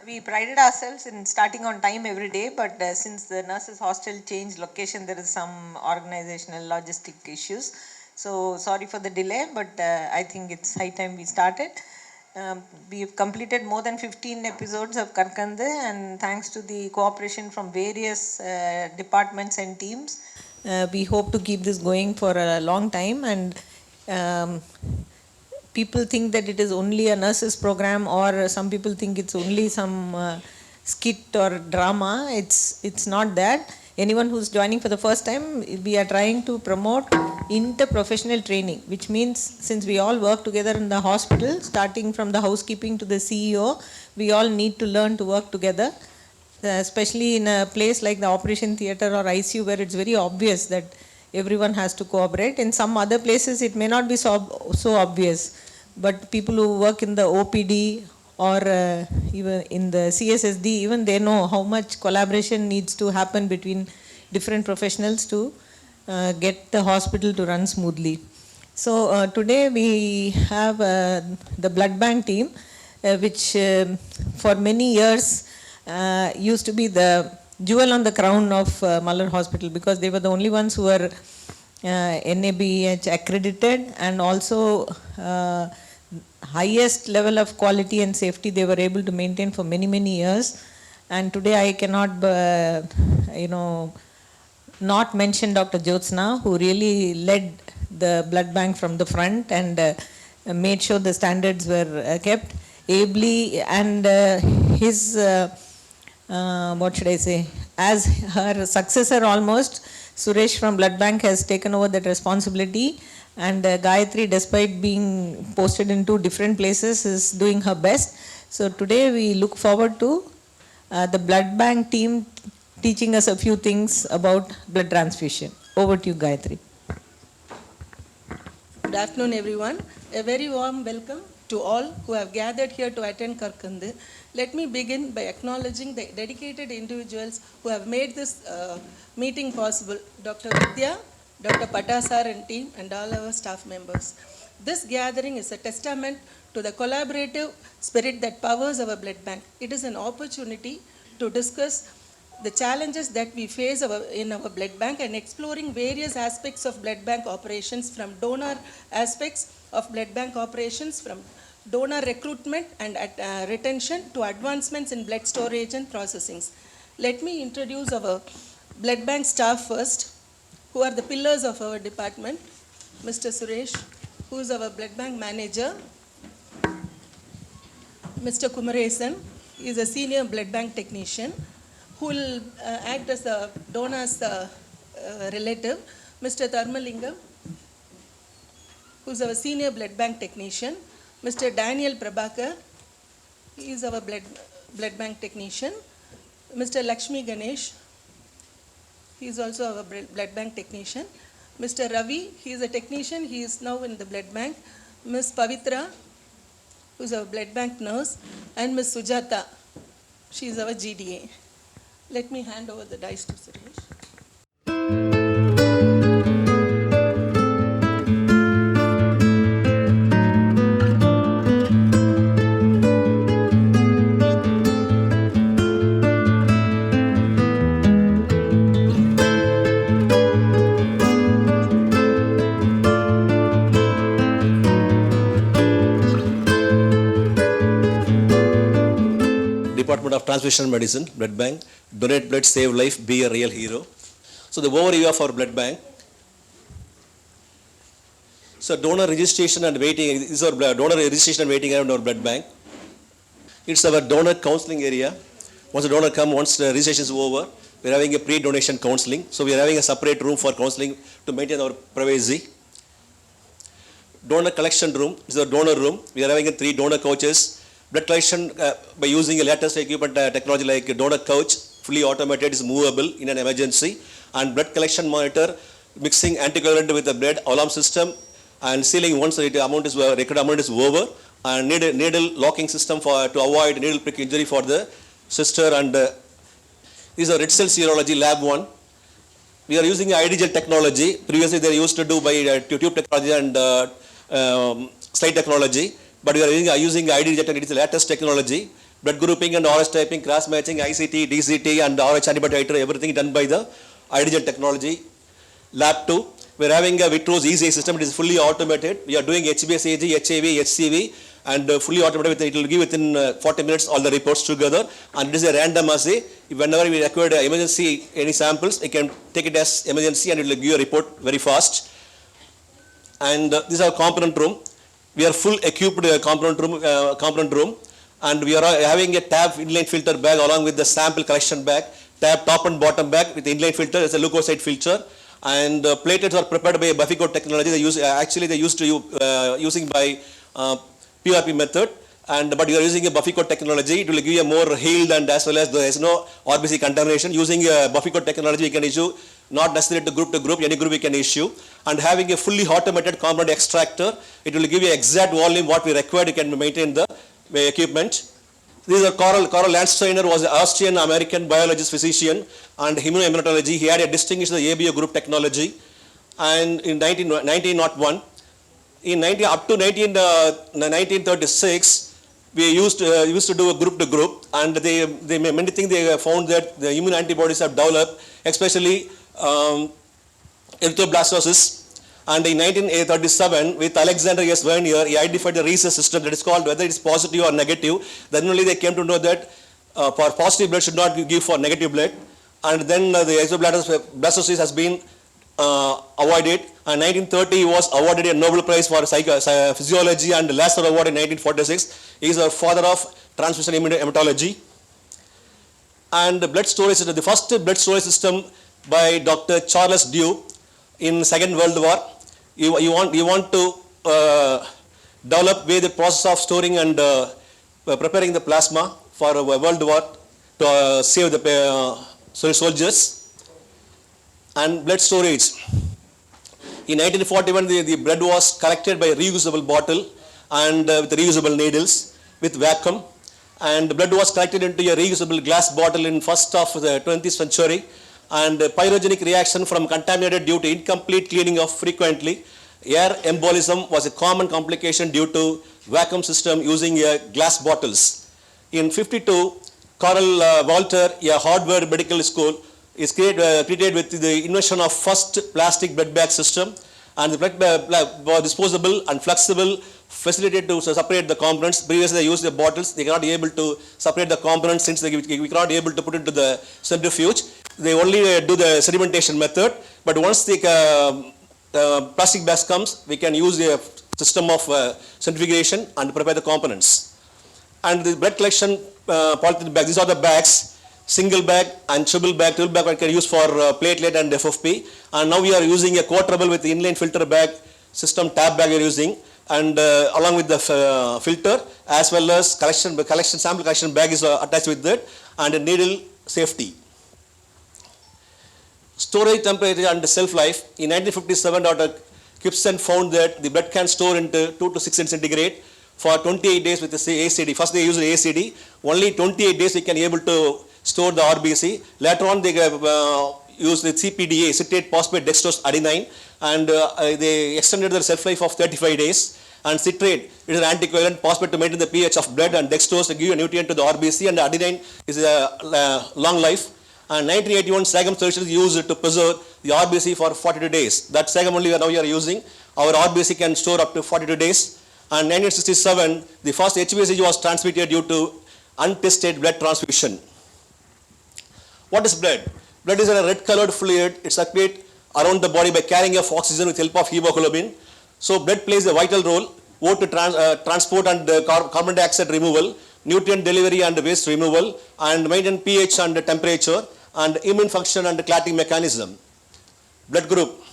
We prided ourselves in starting on time every day, but since the nurses hostel changed location, there is some organizational logistic issues. So sorry for the delay, but I think it's high time we started. We've completed more than 15 episodes of Karkande, and thanks to the cooperation from various departments and teams, we hope to keep this going for a long time. And people think that it is only a nurses program, or some people think it's only some skit or drama. It's not that. Anyone who's joining for the first time, we are trying to promote interprofessional training, which means since we all work together in the hospital, starting from the housekeeping to the CEO, we all need to learn to work together, especially in a place like the operation theatre or ICU, where it's very obvious that everyone has to cooperate. In some other places it may not be so obvious, but people who work in the OPD or even in the CSSD, even they know how much collaboration needs to happen between different professionals to get the hospital to run smoothly. So today we have the blood bank team, which for many years used to be the jewel on the crown of Mallar Hospital, because they were the only ones who were NABH accredited, and also highest level of quality and safety they were able to maintain for many years. And today I cannot not mention Dr. Jyotsna, who really led the blood bank from the front and made sure the standards were kept ably, and his what should I say, as her successor almost, Suresh from blood bank has taken over that responsibility. And Gayatri, despite being posted in 2 different places, is doing her best. So today we look forward to the blood bank team teaching us a few things about blood transfusion. Over to you, Gayatri. Good afternoon, everyone. A very warm welcome to all who have gathered here to attend Karkande. Let me begin by acknowledging the dedicated individuals who have made this meeting possible. Dr. Vidya, Dr. Patasar and team, and all our staff members. This gathering is a testament to the collaborative spirit that powers our blood bank. It is an opportunity to discuss the challenges that we face in our blood bank, and exploring various aspects of blood bank operations, from donor aspects of blood bank operations, from donor recruitment and retention to advancements in blood storage and processing. Let me introduce our blood bank staff first, who are the pillars of our department. Mr. Suresh, who is our blood bank manager. Mr. Kumaresan is a senior blood bank technician who will act as the donor's relative. Mr. Tharmalingam, who is our senior blood bank technician. Mr. Daniel Prabhakar, he is our blood bank technician. Mr. Lakshmi Ganesh, he is also our blood bank technician. Mr. Ravi, he is a technician, he is now in the blood bank. Ms. Pavitra, who is our blood bank nurse, and Ms. Sujata, she is our GDA. Let me hand over the dice to Suresh. Department of Transfusion Medicine, blood bank, donate blood, save life, be a real hero. So the overview of our blood bank. So donor registration and waiting, this is our donor registration and waiting around our blood bank. It's our donor counseling area. Once the donor comes, once the registration is over, we're having a pre-donation counseling. So we're having a separate room for counseling to maintain our privacy. Donor collection room is our donor room. We are having 3 donor couches. Blood collection by using a latest equipment technology like a donor couch, fully automated, is movable in an emergency. And blood collection monitor, mixing anticoagulant with the blood alarm system, and sealing once the record amount is over, and needle locking system to avoid needle prick injury for the sister. And this is a red cell serology lab 1. We are using IDGel technology. Previously they used to do by tube technology and slide technology. But we are using IDGel, it is the latest technology. blood grouping and RH typing, cross-matching, ICT, DCT and RH antibody titer, everything done by the Hydrogen technology. Lab 2, we're having a Vitro's easy system, it is fully automated. We are doing HbSAg, HAV, HCV and fully automated, it will give within 40 minutes all the reports together, and it is a random assay. Whenever we require emergency any samples, we can take it as emergency and it will give a report very fast. And this is our component room. We are full equipped component room, and we are having a tab inline filter bag along with the sample collection bag, tab top and bottom bag with inline filter as a leukocyte filter, and platelets are prepared by a Buffy-Coat technology. They use actually they used to using by PRP method, but you are using a Buffy-Coat technology. It will give you a more healed, and as well as there is no RBC contamination. Using a Buffy-Coat technology, we can issue not necessarily to group, any group we can issue. And having a fully automated component extractor, it will give you exact volume what we require. You can maintain the equipment. This is Carl Landsteiner, was an Austrian-American biologist, physician, and immunohematology. He had a distinguished ABO group technology. And in 1901, up to 1936, we used to do a group to group, and many things they found that the immune antibodies have developed, especially erythroblastosis. And in 1937, with Alexander S. Vernier, he identified the research system that is called whether it is positive or negative. Then only they came to know that for positive blood should not give for negative blood. And then the erythroblastosis has been avoided. And 1930, he was awarded a Nobel Prize for physiology, and the Lasser Award in 1946. He is a father of transfusion hematology. And the blood storage system, the first blood storage system by Dr. Charles Dew in Second World War. You want to develop the process of storing and preparing the plasma for World War to save the soldiers. And blood storage. In 1941, the blood was collected by a reusable bottle and with reusable needles with vacuum. And the blood was collected into a reusable glass bottle in first of the 20th century. And pyrogenic reaction from contaminated due to incomplete cleaning of frequently. Air embolism was a common complication due to vacuum system using glass bottles. In 52, Karl Walter, a Harvard Medical School, is created with the invention of first plastic blood bag system, and the blood bag was disposable and flexible, facilitated to separate the components. Previously they used the bottles, they cannot be able to separate the components since we cannot be able to put it into the centrifuge. They only do the sedimentation method, but once the plastic bags comes, we can use a system of centrifugation and prepare the components. And the blood collection polythene bags, these are the bags, single bag and triple bag we can use for platelet and FFP. And now we are using a quadruple with inline filter bag system, tab bag we are using, and along with the filter as well as sample collection bag is attached with that, and a needle safety. Storage temperature and shelf life. In 1957, Dr. Gibson found that the blood can store into 2 to 6 centigrade for 28 days with the ACD. First they used the ACD. Only 28 days we can able to store the RBC. Later on they used the CPDA, citrate phosphate dextrose adenine, and they extended the shelf life of 35 days. And citrate, it is an anticoagulant, phosphate to maintain the pH of blood, and dextrose to give a nutrient to the RBC, and the adenine is a long life. And 1981 Sagam solution is used to preserve the RBC for 42 days. That Sagam only now we are using. Our RBC can store up to 42 days. And 1967, the first HbSAg was transmitted due to untested blood transfusion. What is blood? Blood is a red colored fluid. It circulates around the body by carrying off oxygen with help of hemoglobin. So blood plays a vital role, both to transport and carbon dioxide removal, nutrient delivery and waste removal, and maintain pH and temperature, and immune function and clotting mechanism. Blood group.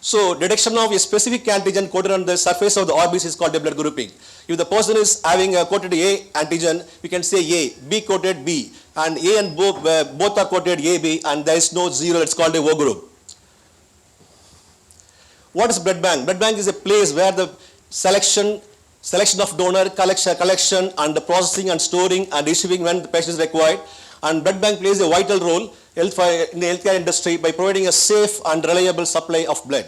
So detection of a specific antigen coated on the surface of the RBC is called a blood grouping. If the person is having a coated A antigen, we can say A, B coated B, and A and both are coated AB, and there is no zero, it's called a O group. What is blood bank? Blood bank is a place where the selection of donor, collection and the processing and storing and receiving when the patient is required. And blood bank plays a vital role in the healthcare industry by providing a safe and reliable supply of blood.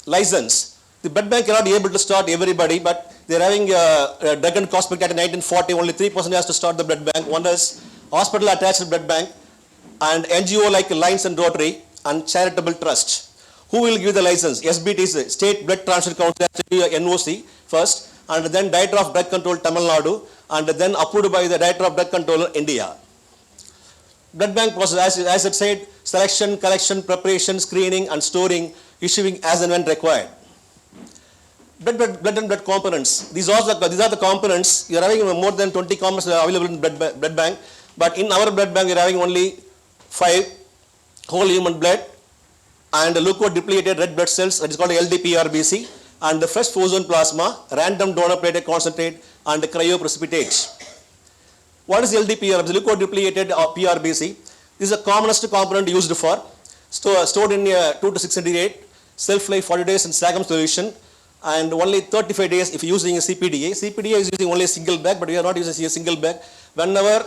License. The blood bank cannot be able to start everybody, but They're having drug and cosmetic act in 1940, only 3% has to start the blood bank. One is hospital attached blood bank, and NGO like Lions and Rotary and charitable trust. Who will give the license? SBTC, State Blood Transfusion Council, has to give a NOC first, and then Director of Drug Control Tamil Nadu, and then approved by the Director of Drug Control India. Blood bank process, as it said, selection, collection, preparation, screening, and storing, issuing as and when required. Blood and blood components. These are the components. You are having more than 20 components available in blood bank, but in our blood bank, you are having only 5 whole human blood and leukodepleted red blood cells, that is called LDPRBC, and the fresh frozen plasma, random donor platelet concentrate, and cryoprecipitate. What is LDPRBC? Leukodepleted PRBC. This is the commonest component used for stored in 2 to 6 centigrade, shelf life 40 days in Sagam solution, and only 35 days if using a CPDA. CPDA is using only a single bag, but we are not using a single bag. Whenever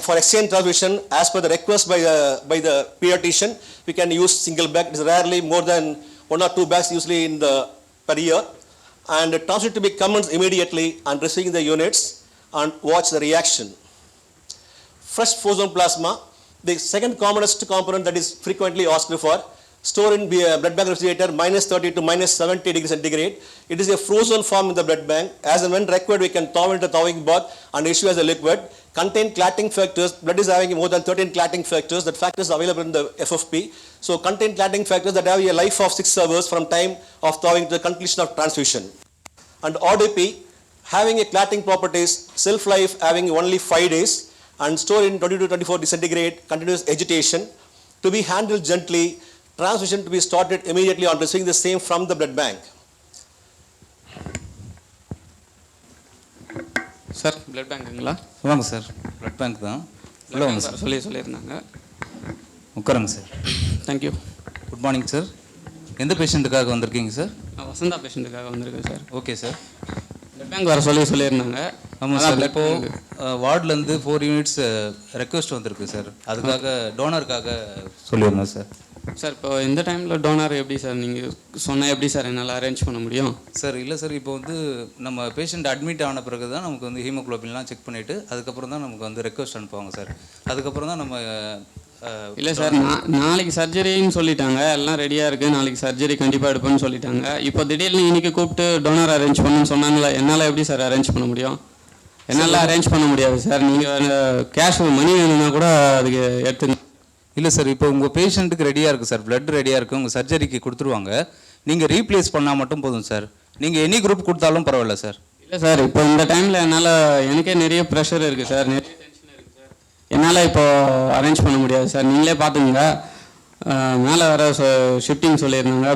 for exchange transfusion, as per the request by the pediatrician, we can use single bag. It is rarely more than 1 or 2 bags usually in the per year, and transfusion to be commenced immediately and receiving the units and watch the reaction. Fresh frozen plasma, the second commonest component that is frequently asked for, store in blood bank refrigerator minus 30 to minus 70 degrees centigrade. It is a frozen form in the blood bank. As and when required, we can thaw into thawing bath and issue as a liquid. Contain clotting factors. Blood is having more than 13 clotting factors. That factors are available in the FFP. So contain clotting factors that have a life of 6 hours from time of thawing to the completion of transfusion. And RDP, having a clotting properties, shelf life having only 5 days, and store in 20 to 24 degrees centigrade, continuous agitation, to be handled gently, transfusion to be started immediately on receiving the same from the blood bank. Sir blood பேங்க்குங்களா? வாங்க sir, blood bank தான். உள்ள வாங்க sir. சொல்லியிருந்தாங்க. உட்காருங்க sir. Thank you. Good morning sir. எந்த பேஷண்ட்டுக்காக வந்திருக்கீங்க sir? Vasantha பேஷண்ட்டுக்காக வந்திருக்கேன் sir. Okay sir. Blood bank வர சொல்லியிருந்தாங்க. ஆமாம் சார். இப்போது வார்ட்லேருந்து 4 யூனிட்ஸ் ரெக்வஸ்ட் வந்திருக்கு சார். அதுக்காக டோனருக்காக சொல்லியிருந்தோம் சார். சார் இப்போ இந்த டைமில் டோனர் எப்படி சார் நீங்கள் சொன்னால் எப்படி சார் என்னால் அரேஞ்ச் பண்ண முடியும்? சார் இல்லை சார், இப்போ வந்து நம்ம பேஷண்ட் அட்மிட் ஆன பிறகு தான் நமக்கு வந்து ஹீமோக்ளோபின்லாம் செக் பண்ணிவிட்டு அதுக்கப்புறம் தான் நமக்கு வந்து ரெக்வஸ்ட் அனுப்புவாங்க சார். அதுக்கப்புறம் தான் நம்ம இல்லை சார், நாளைக்கு சர்ஜரின்னு சொல்லிட்டாங்க, எல்லாம் ரெடியாக இருக்குது, நாளைக்கு சர்ஜரி கண்டிப்பாக எடுப்பேன்னு சொல்லிட்டாங்க. இப்போ திடீர்னு இன்றைக்கி கூப்பிட்டு டோனர் அரேஞ்ச் பண்ணணும்னு சொன்னாங்களே, என்னால் எப்படி சார் அரேஞ்ச் பண்ண முடியும்? என்னால் அரேஞ்ச் பண்ண முடியாது சார். நீங்கள் கேஷ் மணி வேணும்னா கூட அதுக்கு எடுத்து. இல்லை சார், இப்போ உங்கள் பேஷண்ட்டுக்கு ரெடியாக இருக்குது சார், பிளட் ரெடியாக இருக்குது, உங்கள் சர்ஜரிக்கு கொடுத்துருவாங்க. நீங்கள் ரீப்ளேஸ் பண்ணால் மட்டும் போதும் சார். நீங்கள் எனி குரூப் கொடுத்தாலும் பரவாயில்ல சார். இல்லை சார், இப்போ இந்த டைமில் என்னால் எனக்கே நிறைய ப்ரெஷர் இருக்குது சார், நிறைய டென்ஷன் இருக்குது சார். என்னால் இப்போ அரேஞ்ச் பண்ண முடியாது சார். நீங்களே பார்த்துங்க, மேலே வேறு ஷிஃப்டிங் சொல்லியிருந்தாங்க,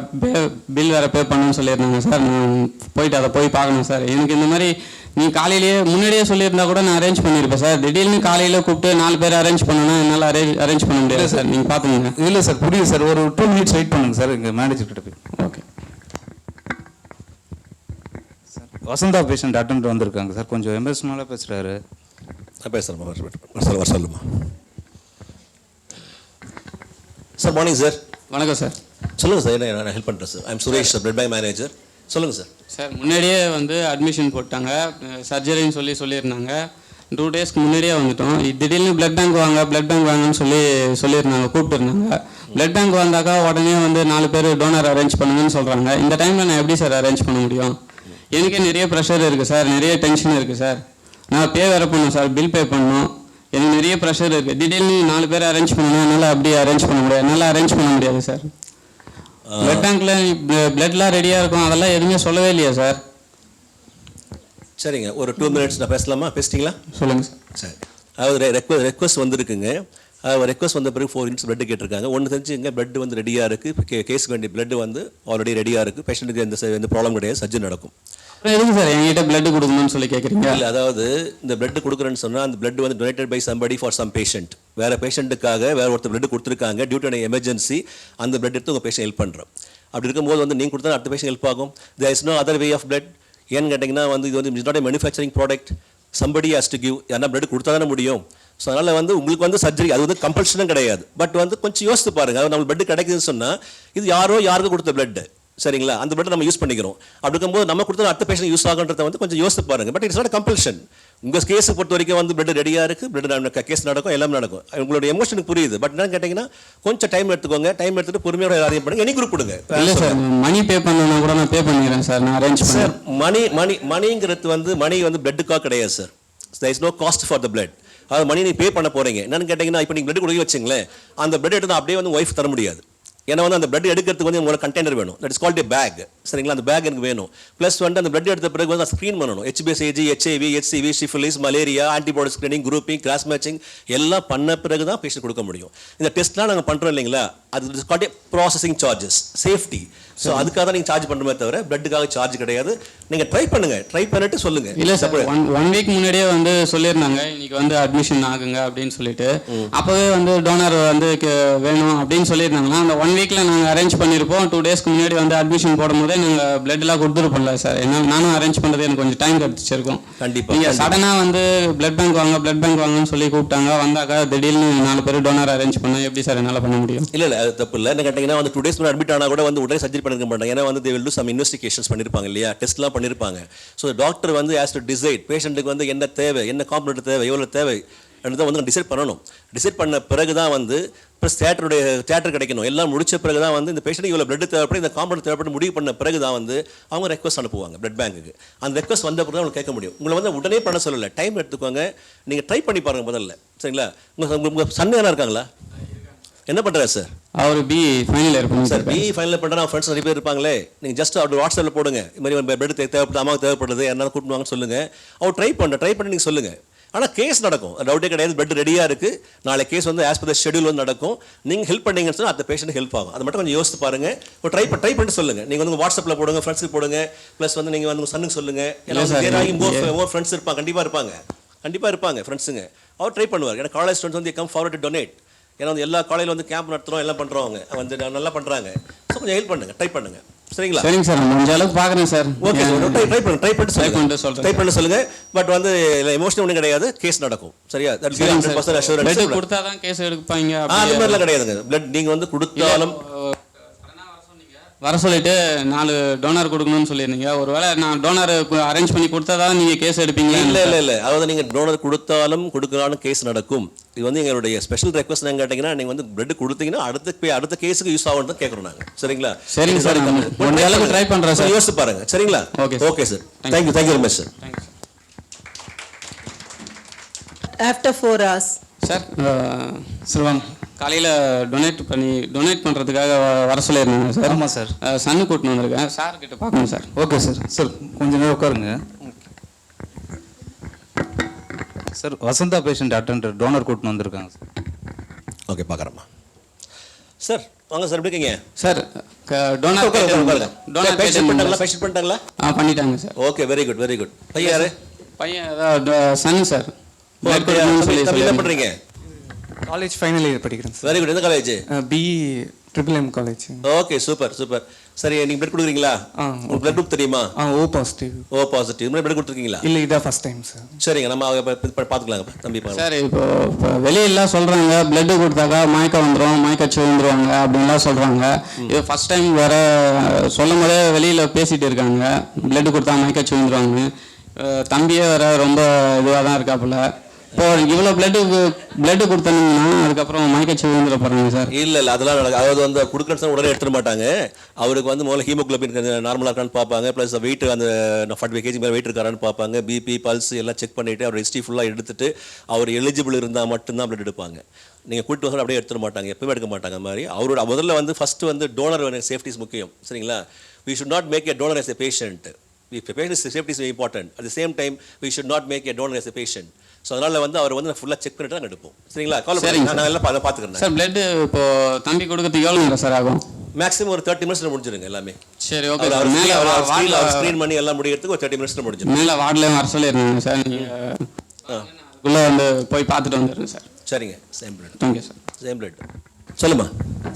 பில் வேறு பே பண்ணணும்னு சொல்லியிருந்தாங்க சார். நான் போயிட்டு அதை போய் பார்க்கணும் சார். எனக்கு இந்த மாதிரி நீ காலையிலேயே முன்னாடியே சொல்லியிருந்தா கூட நான் அரேஞ்ச் பண்ணியிருப்பேன் சார். திடீர்னு காலையில் கூப்பிட்டு 4 பேர் அரேஞ்ச் பண்ணணும்னா என்னால் அரேஞ்ச் பண்ண முடியாது சார். நீங்கள் பார்த்துங்க. இல்லை சார், புரியுது சார். ஒரு 2 மினிட்ஸ் வெயிட் பண்ணுங்க சார், எங்கள் மேனேஜர் கிட்ட போய். Okay sir, Vasantha patient attend வந்திருக்காங்க சார், கொஞ்சம் எமோஷனலாக பேசுகிறாரு. பேசுகிறேன் சார், சொல்லுமா சார். Morning sir. வணக்கம் சார். சொல்லுங்கள் சார், என்ன நான் ஹெல்ப் பண்ணுறேன் sir. I'm Suresh sir, blood bank manager. சொல்லுங்கள் சார். சார், முன்னாடியே வந்து அட்மிஷன் போட்டாங்க, சர்ஜரின்னு சொல்லியிருந்தாங்க. 2 டேஸ்க்கு முன்னாடியே வந்துட்டோம். திடீர்னு பிளட் பேங்க் வாங்கன்னு சொல்லியிருந்தாங்க, கூப்பிட்டுருந்தாங்க. பிளட் பேங்க் வந்தாக்கா உடனே வந்து 4 பேர் டோனர் அரேஞ்ச் பண்ணுங்கன்னு சொல்கிறாங்க. இந்த டைமில் நான் எப்படி சார் அரேஞ்ச் பண்ண முடியும்? எனக்கே நிறைய ப்ரெஷர் இருக்குது சார், நிறைய டென்ஷன் இருக்குது சார். நான் பே வேறு பண்ணணும் சார், பில் பே பண்ணணும். எனக்கு நிறைய ப்ரெஷர் இருக்குது. திடீர்னு 4 பேர் அரேஞ்ச் பண்ணணும், என்னால் அப்படியே அரேஞ்ச் பண்ண முடியாது. என்னால் அரேஞ்ச் பண்ண முடியாது சார். பிளட் பேங்க்ல பிளட்லாம் ரெடியாக இருக்கும், அதெல்லாம் எதுவுமே சொல்லவே இல்லையா சார்? சரிங்க, ஒரு 2 மினிட்ஸ் நான் பேசலாமா? பேசிட்டீங்களா? சொல்லுங்கள் சார். சரி, அதாவது ரெக்வஸ்ட் வந்துருக்குங்க. ரெக்வஸ்ட் வந்த பிறகு 4 யூனிட்ஸ் பிளட் கேட்டிருக்காங்க. ஒன்று தெரிஞ்சுங்க, பிளட் வந்து ரெடியாக இருக்குது, கேஸுக்கு வேண்டிய பிளட் வந்து ஆல்ரெடி ரெடியாக இருக்குது. பேஷண்ட்டுக்கு எந்த ப்ராப்ளம் கிடையாது, சர்ஜரி நடக்கும். எதுக்கு சார் என்கிட்ட பிளட் கொடுக்கணும்னு சொல்லி கேட்குறீங்க? இல்லை, அதாவது இந்த பிளட் கொடுக்குறேன்னு சொன்னால் அந்த பிளட் வந்து donated by somebody for some patient. வேறு பேஷண்ட்டுக்காக வேறு ஒருத்தர் பிளட் கொடுத்துருக்காங்க, டியூ டு எமர்ஜென்சி. அந்த பிளட் எடுத்து உங்கள் பேஷண்ட் ஹெல்ப் பண்ணுறோம். அப்படி இருக்கும்போது வந்து நீங்கள் கொடுத்தா அடுத்த பேஷண்ட் ஹெல்ப் ஆகும். There is no other way of blood. ஏன்னு கேட்டிங்கன்னா வந்து இது வந்து is not a manufacturing product. Somebody has to give. ஏன்னா பிளட் கொடுத்தா தானே முடியும். ஸோ அதனால் வந்து உங்களுக்கு வந்து சர்ஜரி அது வந்து கம்பல்ஷனும் கிடையாது. பட் வந்து கொஞ்சம் யோசித்து பாருங்கள், நம்ம பிளட் கிடைக்குதுன்னு சொன்னால் இது யாருக்கும் கொடுத்த பிளட். சரிங்களா? அந்த பிளட் நம்ம யூஸ் பண்ணிக்கிறோம். அப்படி இருக்கும்போது நம்ம கொடுத்தா அடுத்த பேஷண்ட் யூஸ் ஆகுன்றத வந்து கொஞ்சம் யோசித்து பாருங்க. But it's not compulsion. உங்கள் கேஸை பொறுத்த வரைக்கும் வந்து பிளட் ரெடியாக இருக்குது, பிளட் கேஸ் நடக்கும், எல்லாமே நடக்கும். உங்களோட எமோஷனுக்கு புரியுது. பட் என்ன கேட்டிங்கன்னா கொஞ்சம் டைம் எடுத்துக்கோங்க. டைம் எடுத்துட்டு பொறுமையோட அரேஞ்ச் பண்ணுங்க. எனி குரூப் கொடுங்க. இல்லை சார், மணி பே பண்ணணும் கூட நான் பே பண்ணிக்கிறேன் சார், நான் அரேஞ்ச் சார். பண்ணேன். மணிங்கிறது வந்து மணி வந்து பிளட்டுக்காக கிடையாது sir. there is no cost for the blood. அதாவது மணி நீ பே பண்ண போறீங்க. என்னன்னு கேட்டிங்கன்னா இப்போ நீங்கள் பிளட் கொடுக்க வச்சுங்களேன், அந்த பிளட் எடுத்து அப்படியே வந்து ஒய்ஃப் தர முடியாது. ஏன்னா வந்து அந்த பிளட் எடுக்கிறதுக்கு வந்து உங்களுக்கு கண்டெய்னர் வேணும். That is called a bag. சரிங்களா? அந்த பேக் எனக்கு வேணும். ப்ளஸ் வந்து அந்த பிளட் எடுத்த பிறகு வந்து ஸ்க்ரீன் பண்ணணும். HbSAg, HIV, HCV, syphilis, malaria, antibody screening, grouping, cross matching எல்லாம் பண்ண பிறகு தான் பேஷண்ட் கொடுக்க முடியும். இந்த டெஸ்ட்லாம் நாங்கள் பண்ணுறோம் இல்லைங்களா, அது is called A processing charges, safety. So அதுக்காக தான் நீங்கள் சார்ஜ் பண்ணுறமே தவிர பிளட்டுக்காக சார்ஜ் கிடையாது. நீங்கள் ட்ரை பண்ணுங்கள், ட்ரை பண்ணிட்டு சொல்லுங்கள். இல்லை சார், ஒன் வீக் முன்னாடியே வந்து சொல்லியிருந்தாங்க இன்னைக்கு வந்து அட்மிஷன் ஆகுங்க அப்படின்னு சொல்லிட்டு. அப்போவே வந்து டோனர் வந்து வேணும் அப்படின்னு சொல்லியிருந்தாங்கன்னா அந்த 1 வீக்கில் நாங்கள் அரேஞ்ச் பண்ணியிருப்போம். 2 டேஸ்க்கு முன்னாடி வந்து அட்மிஷன் போடும்போதே நாங்கள் பிளட்லாம் கொடுத்துருப்போம்ல சார். ஏன்னா நானும் அரேஞ்ச் பண்ணுறது எனக்கு கொஞ்சம் டைம் கிடச்சிருக்கும். கண்டிப்பாக நீங்கள் சடனாக வந்து பிளட் பேங்க் வாங்கன்னு சொல்லி கூப்பிட்டாங்க. வந்தாக்கா திடீர்னு 4 பேர் டோனர் அரேஞ்ச் பண்ணால் எப்படி சார் என்னால் பண்ண முடியும்? இல்லை அது தப்பு இல்லை. என்ன கேட்டிங்கன்னா வந்து 2 டேஸ் முன்னாடி அட்மிட் ஆனால் கூட வந்து உடனே சர்ஜரி பண்ணிருக்க மாட்டாங்க. ஏன்னா வந்து they will do some investigations பண்ணியிருப்பாங்க இல்லையா, டெஸ்ட்லாம் பண்ணியிருப்பாங்க. ஸோ டாக்டர் வந்து ஹேஸ் டு டிசைட் பேஷண்ட்டுக்கு வந்து என்ன தேவை, என்ன காம்பனண்ட் தேவை, எவ்வளோ தேவை தான் வந்து டிசைட் பண்ணணும். டிசைட் பண்ண பிறகு தான் வந்து ப்ளஸ் தேட்டர் கிடைக்கணும். எல்லாம் முடிச்ச பிறகு தான் வந்து இந்த பேஷண்ட் இவ்வளோ பிளட் தேவைப்படும், இந்த காம்பனண்ட் தேவைப்பட்டு முடிவு பண்ண பிறகு தான் வந்து அவங்க ரெக்வஸ்ட் அனுப்புவாங்க பிளட் பேங்க்குக்கு. அந்த ரெக்வஸ்ட் வந்த பிறகு அவங்க கேட்க முடியும். உங்களை வந்து உடனே பண்ண சொல்லலை, டைம் எடுத்துக்கோங்க. நீங்கள் ட்ரை பண்ணி பாருங்கள் முதல்ல. சரிங்களா? உங்கள் சன் யாரா இருக்காங்களா? என்ன பண்ணுறாரு சார்? அவர் BE ஃபைனல் இயர் பண்ணுங்க சார். BE ஃபைனல் பண்ணுறா ஃப்ரெண்ட்ஸ் நிறைய பேர் இருப்பாங்களே. நீங்கள் ஜஸ்ட் அவர் வாட்ஸ்அப்பில் போடுங்க, இது மாதிரி பிளட் தேவைப்படுது, அம்மாவுக்கு தேவைப்படுது, என்ன கூப்பிடுவாங்கன்னு சொல்லுங்கள். அவர் ட்ரை பண்ணி நீங்கள் சொல்லுங்கள். ஆனால் கேஸ் நடக்கும், டவுட்டே கிடையாது. பிளட் ரெடியாக இருக்குது, நாளை கேஸ் வந்து ஆஸ் பர் த ஷெடியூல் வந்து நடக்கும். நீங்கள் ஹெல்ப் பண்ணீங்கன்னு சொன்னால் அந்த பேஷண்ட் ஹெல்ப் ஆகும். அது மட்டும் கொஞ்சம் யோசித்து பாருங்கள். இப்போ ட்ரை பண்ணிட்டு சொல்லுங்கள். நீங்கள் வந்து வாட்ஸ்அப்பில் போடுங்க, ஃப்ரெண்ட்ஸுக்கு போடுங்க, ப்ளஸ் வந்து நீங்கள் வந்து உங்கள் சன்னுக்கு சொல்லுங்கள். ஏன்னா மோர் ஃப்ரெண்ட்ஸ் இருப்பாங்க, கண்டிப்பாக இருப்பாங்க ஃப்ரெண்ட்ஸுங்க. அவர் ட்ரை பண்ணுவார். ஏன்னா காலேஜ் ஸ்டூடெண்ட்ஸ் வந்து கம் ஃபார்வர்ட் டு டொனேட். ஏன்னா வந்து எல்லா காலேஜில் வந்து கேம்ப் நடத்துகிறோம், எல்லாம் பண்ணுறவங்க வந்து நல்லா பண்ணுறாங்க. ஸோ கொஞ்சம் ஹெல்ப் பண்ணுங்கள், ட்ரை பண்ணுங்கள். சரிங்களா? சரிங்க சார், முடிஞ்ச அளவுக்கு பார்க்குறேன் சார். ஓகே சார், ட்ரை பண்ணி சொல்லுங்கள். பட் வந்து எமோஷனல் ஒன்றும் கிடையாது, கேஸ் நடக்கும். சரியா? பிளட் கொடுத்தா தான் கேஸ் எடுப்பாங்க அது மாதிரிலாம் கிடையாதுங்க. பிளட் நீங்கள் வந்து கொடுத்தாலும் வர சொல்லிட்டு 4 டோனர் கொடுக்கணும்னு சொல்லியிருந்தீங்க. ஒருவேளை நான் டோனர் அரேஞ்ச் பண்ணி கொடுத்தா தான் நீங்கள் கேஸ் எடுப்பீங்க? இல்லை. அதாவது நீங்கள் டோனர் கொடுத்தாலும் கொடுக்கலாலும் கேஸ் நடக்கும். இது வந்து எங்களுடைய ஸ்பெஷல் ரெக்வஸ்ட். நாங்கள் கேட்டிங்கன்னா நீங்கள் வந்து பிளட் கொடுத்தீங்கன்னா அடுத்த கேஸுக்கு யூஸ் ஆகும் தான் கேட்குறோம் நாங்கள். சரிங்களா? சரிங்க சார், ட்ரை பண்ணுறேன் சார். யோசிச்சு பாருங்கள். சரிங்களா? Okay sir. Thank you very much sir. After 4 hours. Sir, சிறுவன் காலையில் டொனேட் பண்ணுறதுக்காக வர சொல்லியிருந்தாங்க சார். ஆமாம் சார். சன்னு கூட்டின்னு வந்திருக்கேன் சார், கிட்ட பார்க்கணும் சார். Okay sir. சார் கொஞ்சம் நேரம் உட்காருங்க sir. Vasantha patient attender donor கூட்டின்னு வந்திருக்காங்க சார். ஓகே, பார்க்குறேம்மா. சார் வாங்க சார், எப்படி இருக்கீங்க சார்? டோனர் பேஷண்ட் பண்ணிட்டாங்களா? பண்ணிட்டாங்க சார். Okay, very good. பையன் யாரு? பையன் சன்னு சார். என்ன பண்ணுறீங்க? காலேஜ் ஃபைனல் இயர் படிக்கிறேன் சார். Very good. எந்த college? BE MMM college. Okay, super. சரி, நீங்கள் பிளட் கொடுக்குறீங்களா? உங்களுக்கு பிளட் குரூப் தெரியுமா? O positive. பிளட் கொடுத்துருக்கீங்களா? இல்லை, இதான் ஃபர்ஸ்ட் டைம் சார். சரிங்க, நம்ம பார்த்துக்கலாங்க தம்பி. சார், இப்போ வெளியெல்லாம் சொல்கிறாங்க பிளட்டு கொடுத்தாக்கா மயக்கச்சு வந்துருவாங்க அப்படின்லாம் சொல்கிறாங்க. இது ஃபர்ஸ்ட் டைம் வேற சொல்லும் போதே வெளியில் பேசிகிட்டு இருக்காங்க, பிளட்டு கொடுத்தா மயக்கச்சு வந்துருவாங்க. தம்பியே வேற ரொம்ப இதுவாக தான் இருக்காப்புல. இப்போ இவ்வளோ பிளட்டு கொடுத்தீங்கன்னா அதுக்கப்புறம் மயக்கச்சி விழுந்துட போகிறாங்க சார். இல்லை அதெல்லாம் நடக்கும். அதாவது வந்து கொடுக்குறேன்னு உடனே எடுத்துட மாட்டாங்க. அவருக்கு வந்து முதல்ல ஹீமோகுளோபின் நார்மலாக இருக்கான்னு பார்ப்பாங்க, ப்ளஸ் வெயிட் அந்த 45 kg மேலே வெயிட் இருக்காரான்னு பார்ப்பாங்க, பிபி பல்ஸ் எல்லாம் செக் பண்ணிவிட்டு அவர் ஹிஸ்ட்ரி ஃபுல்லாக எடுத்துட்டு அவர் எலிஜிபிள் இருந்தால் மட்டும்தான் பிளட் எடுப்பாங்க. நீங்கள் கூப்பிட்டு வந்து அப்படியே எடுத்துட மாட்டாங்க, எப்பவுமே எடுக்க மாட்டாங்க. மாதிரி அவரோட முதல்ல வந்து ஃபஸ்ட்டு வந்து டோனர் சேஃப்டிஸ் முக்கியம். சரிங்களா? we should not make a donor as a patient. If a patient's safety is very important. At the same time, we should not make a donor as a patient. So அதனால் வந்து அவர் வந்து ஃபுல்லாக check பண்ணிட்டு தான் எடுப்போம். சரிங்களா? நான் எல்லாம் பார்த்துக்கிறேன் சார். பிளட் இப்போ தம்பி கொடுக்கறதுக்கு எவ்வளோ நேரம் சார் ஆகும்? மேக்ஸிமம் ஒரு 30 minutes முடிஞ்சிருங்க எல்லாமே. சரி, ஓகே. ஸ்க்ரீன் பண்ணி எல்லாம் முடிக்கிறதுக்கு ஒரு 30 minutes முடிஞ்சிடும். மேலே வார்டில் வர சொல்லிடுறாங்க சார். அதுக்குள்ளே வந்து போய் பார்த்துட்டு வந்துடுங்க சார். சரிங்க. Same blood. Thank you sir. Same blood. சொல்லுமா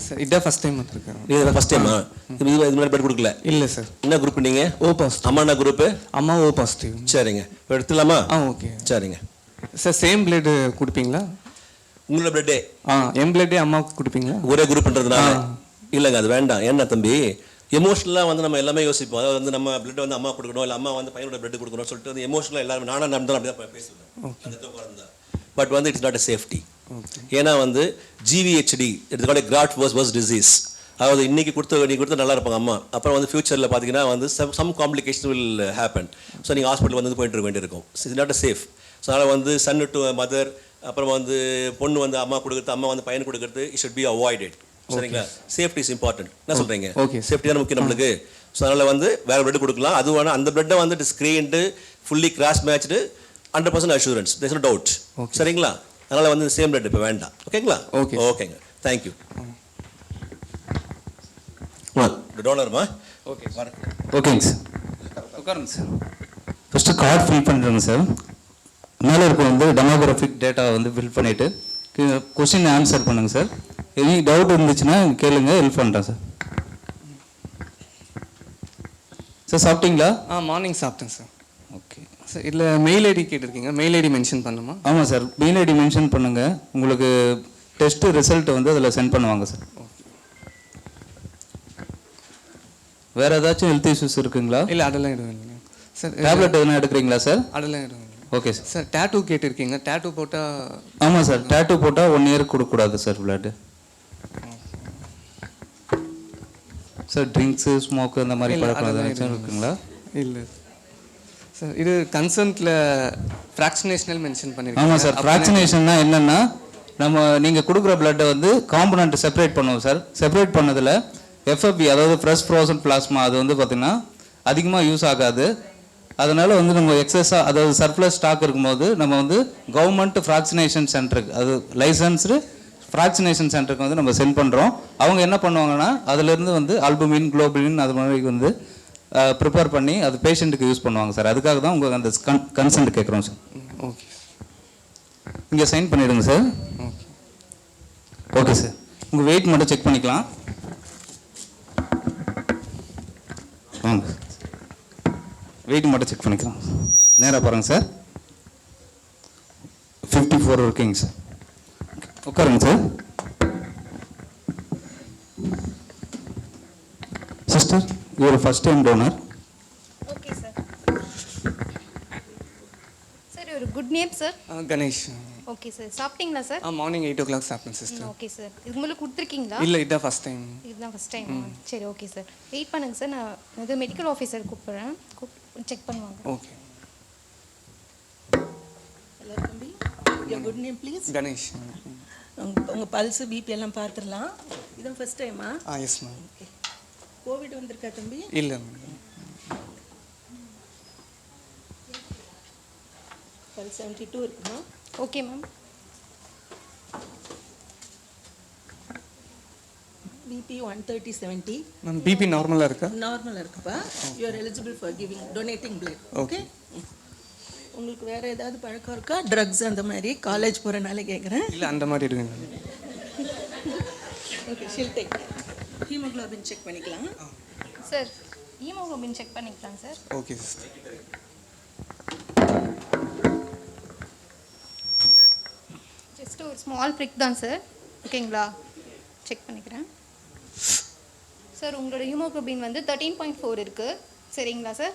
சார். இதான் ஃபர்ஸ்ட் டைம் வந்திருக்கேன். இது ஃபர்ஸ்ட் டைமா? இது மாதிரி பிளட் கொடுக்கல? இல்லை சார். என்ன குரூப் நீங்கள்? O positive. அம்மா என்ன குரூப்பு? அம்மா O பாசிட்டிவ். சரிங்க, எடுத்துலாமா? ஓகே. சரிங்க சார். சேம் பிளட் கொடுப்பீங்களா? உங்களோட பிளட்டே என் பிளட்டே அம்மாவுக்கு கொடுப்பீங்களா? ஒரே குரூப்ன்றதுனால? இல்லைங்க, அது வேண்டாம். என்ன தம்பி, எமோஷனலாக வந்து நம்ம எல்லாமே யோசிப்போம். அதாவது வந்து நம்ம பிளட் வந்து அம்மா கொடுக்கணும், இல்லை அம்மா வந்து பையனோட பிளட் கொடுக்கணும்னு சொல்லிட்டு வந்து எமோஷனலாக எல்லாரும் நானும் நடந்தாலும் அப்படி தான் பேசுவேன். பட் வந்து இட்ஸ் நாட் அ சேஃப்டி. ஏன்னா வந்து GVHD it's got a graft versus disease. அதாவது இன்னைக்கு கொடுத்த நல்லா இருப்பாங்க அம்மா, அப்புறம் வந்து ஃபியூச்சரில் பார்த்தீங்கன்னா வந்து some complication will happen. So நீங்கள் ஹாஸ்பிட்டல் வந்து போயிட்டு இருக்க வேண்டியிருக்கும். It's not a safe. So அதனால் வந்து சன் டு மதர், அப்புறம் வந்து பொண்ணு வந்து அம்மா கொடுக்குறது, அம்மா வந்து பையன் கொடுக்குறது, இட் ஷுட் பி அவாய்டட். சரிங்களா? Safety is important. என்ன சொல்கிறீங்க? சேஃப்டி தான் முக்கியம் நம்மளுக்கு. ஸோ அதனால் வந்து வேறு பிளட் கொடுக்கலாம். அது வேணால் அந்த பிளட்டை வந்து it screened fully cross matched 100% assurance, there's no doubt. சரிங்களா? அதனால் வந்து சேம் பிளட் இப்போ வேண்டாம். ஓகேங்களா? ஓகேங்க, தேங்க்யூ. டோனர்மா? ஓகேங்க சார், உட்காருங்க சார். ஃபஸ்ட்டு கார்டு ஃபில் பண்ணுறேங்க சார். மேலே இருக்க வந்து டெமோகிராஃபிக் டேட்டா வந்து ஃபில் பண்ணிவிட்டு கொஸ்டின் ஆன்சர் பண்ணுங்கள் சார். எனி டவுட் இருந்துச்சுன்னா கேளுங்க, ஹெல்ப் பண்ணுறேன் சார். சார் சாப்பிட்டீங்களா? மார்னிங் சாப்பிட்டேன் சார். ஓகே சார், இதில் மெயில் ஐடி கேட்டிருக்கீங்க, மெயில் ஐடி மென்ஷன் பண்ணுமா? ஆமாம் சார், மெயில் ஐடி மென்ஷன் பண்ணுங்கள். உங்களுக்கு டெஸ்ட்டு ரிசல்ட் வந்து அதில் சென்ட் பண்ணுவாங்க சார். வேறு ஏதாச்சும் ஹெல்த் இஷ்யூஸ் இருக்குங்களா? இல்லை, அதெல்லாம் எதுவும் இல்லைங்க சார். டேப்லெட் எதுனா எடுக்கிறீங்களா சார்? அதெல்லாம் எதுவும் இல்லை. Okay sir. சார், டேட்டூ கேட்டிருக்கீங்க, டேட்டூ போட்டால்? ஆமாம் சார், டேட்டூ போட்டால் 1 இயர் கொடுக்கக்கூடாது sir blood. Sir drinks, smoke அந்த மாதிரி பழக்கம் இருக்குங்களா? இல்லை சார். இது கன்சென்ட்டில் ஃப்ராக்ஷனேஷனல் மென்ஷன் பண்ணியிருக்கேன். ஆமாம் சார், ஃப்ராக்ஷனேஷன்னா என்னென்னா நீங்கள் கொடுக்குற பிளட்டை வந்து காம்பனண்ட் செப்பரேட் பண்ணுவோம் சார். செப்பரேட் பண்ணதில் எஃப்எஃப்பி, அதாவது ஃப்ரெஷ் ஃப்ரோசன் பிளாஸ்மா, அது வந்து பார்த்திங்கன்னா அதிகமாக யூஸ் ஆகாது. அதனால் வந்து நம்ம எக்ஸஸாக, அதாவது சர்ப்ளஸ் ஸ்டாக் இருக்கும்போது நம்ம வந்து கவர்மெண்ட் ஃப்ராக்ஷனேஷன் சென்டருக்கு, அது லைசன்ஸ்டு ஃப்ராக்ஷனேஷன் சென்டருக்கு வந்து நம்ம சென்ட் பண்ணுறோம். அவங்க என்ன பண்ணுவாங்கன்னா அதிலேருந்து வந்து ஆல்புமின், குளோபுலின் அது மாதிரி வந்து ப்ரிப்பேர் பண்ணி அது பேஷண்ட்டுக்கு யூஸ் பண்ணுவாங்க சார். அதுக்காக தான் உங்களுக்கு அந்த கன்சென்ட் கேட்குறோம் சார். ஓகே, இங்கே சைன் பண்ணிவிடுங்க சார். ஓகே சார், உங்கள் வெயிட் மட்டும் செக் பண்ணிக்கலாம். வாங்க, வெயிட் மட்டும் செக் பண்ணிக்கலாம். நேராக பாருங்கள் சார். 54 இருக்குங்க சார். உட்காருங்க sir. Sister, your first time donor. Okay sir. Sir, ஒரு good name sir. Ganesh. Okay sir. சாப்பிட்டீங்களா சார்? மார்னிங் 8 o'clock சாப்பிட்டேன் சிஸ்டர். Okay sir. இது உங்களுக்கு கொடுத்துருக்கீங்களா? இல்லை, இதுதான் ஃபஸ்ட் டைம். இதுதான் ஃபஸ்ட் டைம். சரி, ஓகே சார். வெயிட் பண்ணுங்க சார், நான் இது மெடிக்கல் ஆஃபீஸர் கூப்பிட்றேன், செக் பண்ணுவாங்க. ஓகே. ஹலோ தம்பி, your good name please? Ganesh. உங்கள் பல்ஸு, பிபி எல்லாம் பார்த்துடலாம். இதான் ஃபர்ஸ்ட் டைமா? Yes ma'am. கோவிட் வந்திருக்கா தம்பி? இல்லை மேம். பல்ஸ் 72 இருக்குமா? Okay ma'am. பிபி 130/70. மேம், பிபி நார்மலாக இருக்கா? நார்மலாக இருக்குப்பா. You are eligible for donating blood. Okay. உங்களுக்கு வேறு ஏதாவது பழக்கம் இருக்கா? ட்ரக்ஸ் அந்த மாதிரி? காலேஜ் போகிறனால கேட்குறேன். இல்லை, அந்த மாதிரி இருக்குங்க. Okay, shall take. Haemoglobin check பண்ணிக்கலாம் சார். ஹீமோகுளோபின் செக் பண்ணிக்கலாம் சார். Okay sister. ஜஸ்ட் ஒரு ஸ்மால் ப்ரிக் தான் சார். ஓகேங்களா? செக் பண்ணிக்கிறேன் சார். உங்களோட ஹீமோகுளோபின் வந்து 13.4 இருக்குது. சரிங்களா சார்?